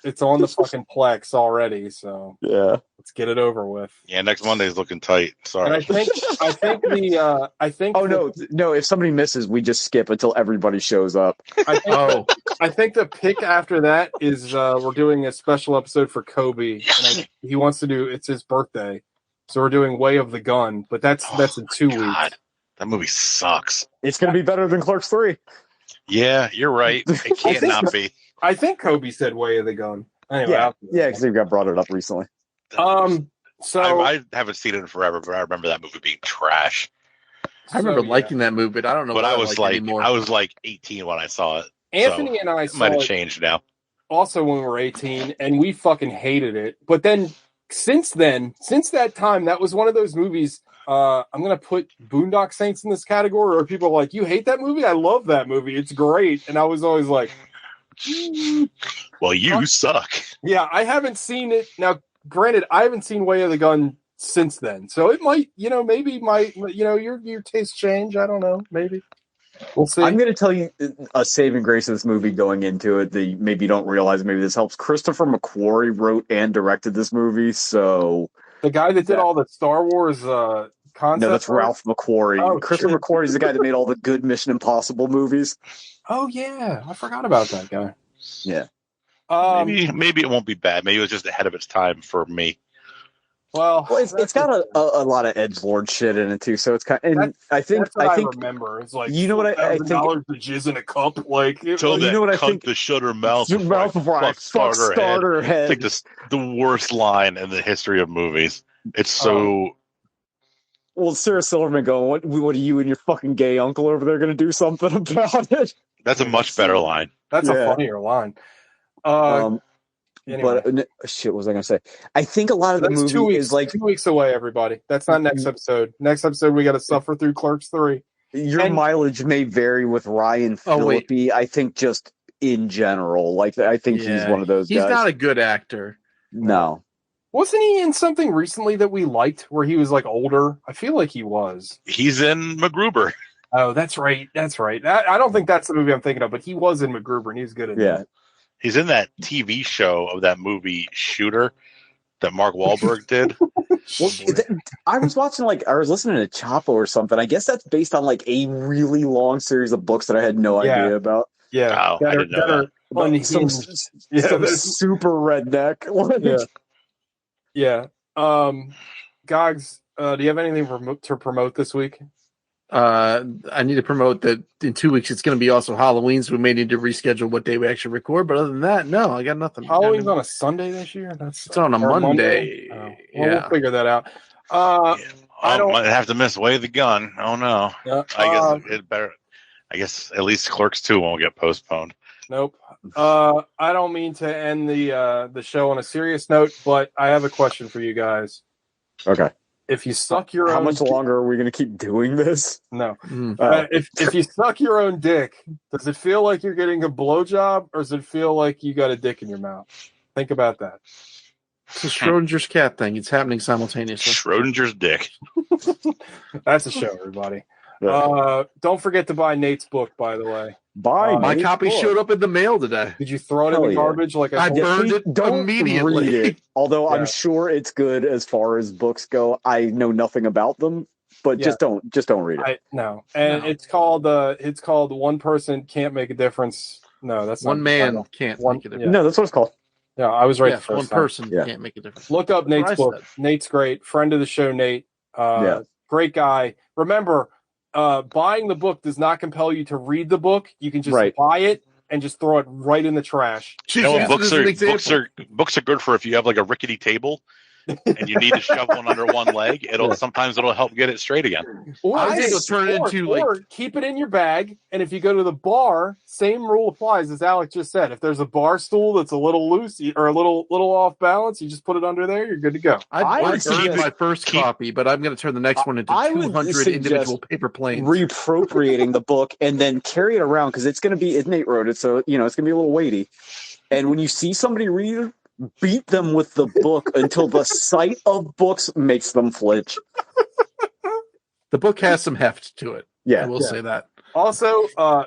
Speaker 1: it's on the fucking Plex already. So
Speaker 3: yeah,
Speaker 1: Let's get it over with.
Speaker 4: Yeah, next Monday's looking tight. Sorry.
Speaker 1: And I think.
Speaker 3: Oh no! If somebody misses, we just skip until everybody shows up.
Speaker 1: I think the pick after that is we're doing a special episode for Kobe, and he wants to do. It's his birthday, so we're doing Way of the Gun. But that's in 2 weeks.
Speaker 4: That movie sucks.
Speaker 3: It's going to be better than Clerks 3.
Speaker 4: Yeah, you're right. It can't not be.
Speaker 1: I think Kobe said Way of the Gun. Anyway,
Speaker 3: yeah, because he got brought it up recently.
Speaker 1: So
Speaker 4: I haven't seen it in forever, but I remember that movie being trash.
Speaker 2: I remember liking that movie, but I don't know.
Speaker 4: But I was I was like 18 when I saw it.
Speaker 1: Anthony and I
Speaker 4: might have changed now.
Speaker 1: Also, when we were 18, and we fucking hated it. But then, since that time, that was one of those movies. I'm gonna put Boondock Saints in this category, or people are like, "You hate that movie? I love that movie. It's great." And I was always like,
Speaker 4: "Well, you suck."
Speaker 1: Yeah, I haven't seen it now. Granted, I haven't seen Way of the Gun since then, so it might, maybe your taste change. I don't know, maybe we'll see.
Speaker 3: I'm going to tell you a saving grace of this movie going into it that maybe you don't realize. Maybe this helps. Christopher McQuarrie wrote and directed this movie, so
Speaker 1: the guy that did all the Star Wars concept.
Speaker 3: No, that's Ralph McQuarrie.
Speaker 1: Oh,
Speaker 3: Christopher McQuarrie is the guy that made all the good Mission Impossible movies.
Speaker 1: Oh yeah, I forgot about that guy.
Speaker 3: Yeah.
Speaker 4: Maybe it won't be bad. Maybe it was just ahead of its time for me.
Speaker 1: Well,
Speaker 3: it's got a lot of edgelord shit in it too, so it's kind. And I think
Speaker 1: I remember it's like
Speaker 3: what I think
Speaker 1: $1,000 to jizz in a cup, like
Speaker 4: Tell that
Speaker 3: what I
Speaker 4: cunt
Speaker 3: think
Speaker 4: to shut her mouth
Speaker 3: before I fuck starter head.
Speaker 4: It's like the worst line in the history of movies. It's so.
Speaker 3: Well, Sarah Silverman going, what are you and your fucking gay uncle over there going to do something about it?
Speaker 4: That's a much better line.
Speaker 1: That's a funnier line. Anyway.
Speaker 3: But shit, what was I going to say? I think a lot of the movie is like
Speaker 1: 2 weeks away. Everybody, that's not next episode. Next episode, we got to suffer through Clerks 3.
Speaker 3: Your mileage may vary with Ryan Phillippe. I think just in general, like I think he's one of those guys.
Speaker 2: He's not a good actor.
Speaker 3: No.
Speaker 1: Wasn't he in something recently that we liked where he was like older? I feel like he was.
Speaker 4: He's in MacGruber.
Speaker 1: Oh, that's right. That's right. I don't think that's the movie I'm thinking of, but he was in MacGruber and he's good at that.
Speaker 4: He's in that TV show of that movie Shooter that Mark Wahlberg did.
Speaker 3: I was watching I was listening to Chapo or something. I guess that's based on like a really long series of books that I had no idea about.
Speaker 1: Yeah.
Speaker 4: I didn't know that.
Speaker 3: Some super redneck.
Speaker 1: Yeah. Gogs, do you have anything to promote this week?
Speaker 2: I need to promote that in 2 weeks it's going to be also Halloween, so we may need to reschedule what day we actually record. But other than that, no, I got nothing.
Speaker 1: Halloween's on a Sunday this year.
Speaker 2: It's on a Monday.
Speaker 1: We'll figure that out.
Speaker 4: I might have to miss Way of the Gun. Oh no.
Speaker 1: Yeah,
Speaker 4: I guess it better. I guess at least Clerks 2 won't get postponed.
Speaker 1: Nope. I don't mean to end the show on a serious note, but I have a question for you guys.
Speaker 3: Okay.
Speaker 1: If you suck your
Speaker 3: own...
Speaker 1: How
Speaker 3: much longer are we going to keep doing this?
Speaker 1: No. If you suck your own dick, does it feel like you're getting a blowjob, or does it feel like you got a dick in your mouth? Think about that.
Speaker 2: It's a Schrodinger's cat thing. It's happening simultaneously.
Speaker 4: Schrodinger's dick.
Speaker 1: That's a show, everybody. Don't forget to buy Nate's book, by the way.
Speaker 2: My copy showed up in the mail today.
Speaker 1: Did you throw it in the garbage? Like
Speaker 2: I burned it immediately.
Speaker 3: Read it. Although I'm sure it's good as far as books go. I know nothing about them, but just don't read it.
Speaker 1: It's called One Person Can't Make a Difference. No, that's
Speaker 2: One man can't make a difference.
Speaker 3: No, that's what it's called.
Speaker 1: Yeah, I was right the first
Speaker 2: one
Speaker 1: time.
Speaker 2: person can't make a difference.
Speaker 1: Look up Nate's book. Nate's great. Friend of the show, Nate. Great guy. Remember, buying the book does not compel you to read the book. You can just buy it and just throw it right in the trash.
Speaker 4: Books are good for if you have like a rickety table and you need to shove one under one leg. Sometimes it'll help get it straight again.
Speaker 1: Or keep it in your bag, and if you go to the bar, same rule applies as Alex just said. If there's a bar stool that's a little loose or a little off balance, you just put it under there. You're good to go.
Speaker 2: I burned my first copy, but I'm going to turn the next one into 200 individual paper planes.
Speaker 3: Reappropriating the book and then carry it around because it's going to be. Nate wrote it, so it's going to be a little weighty. And when you see somebody read it, beat them with the book until the sight of books makes them flinch.
Speaker 2: The book has some heft to it.
Speaker 3: Yeah.
Speaker 2: I will say that.
Speaker 1: Also, I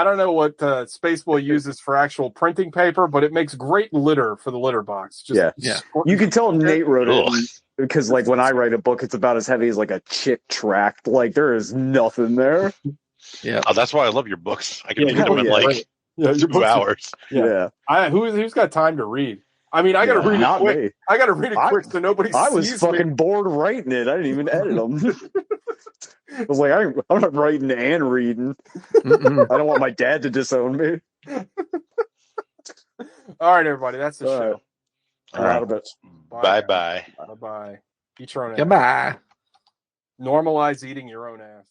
Speaker 1: don't know what Spaceboy uses for actual printing paper, but it makes great litter for the litter box.
Speaker 3: Yeah. You can tell Nate wrote it because, like, when I write a book, it's about as heavy as like a Chick tract. Like, there is nothing there.
Speaker 2: Yeah.
Speaker 4: Oh, that's why I love your books. I can read them in like 2 hours.
Speaker 1: Who's got time to read? I mean, I got to read it quick. Me. I got to read it quick so nobody sees me.
Speaker 3: I was fucking bored writing it. I didn't even edit them. I was like, I'm not writing and reading. I don't want my dad to disown me.
Speaker 1: All right, everybody. That's the show.
Speaker 3: All right.
Speaker 4: Bye-bye.
Speaker 1: Bye-bye. Eat your own ass.
Speaker 2: Goodbye.
Speaker 1: Normalize eating your own ass.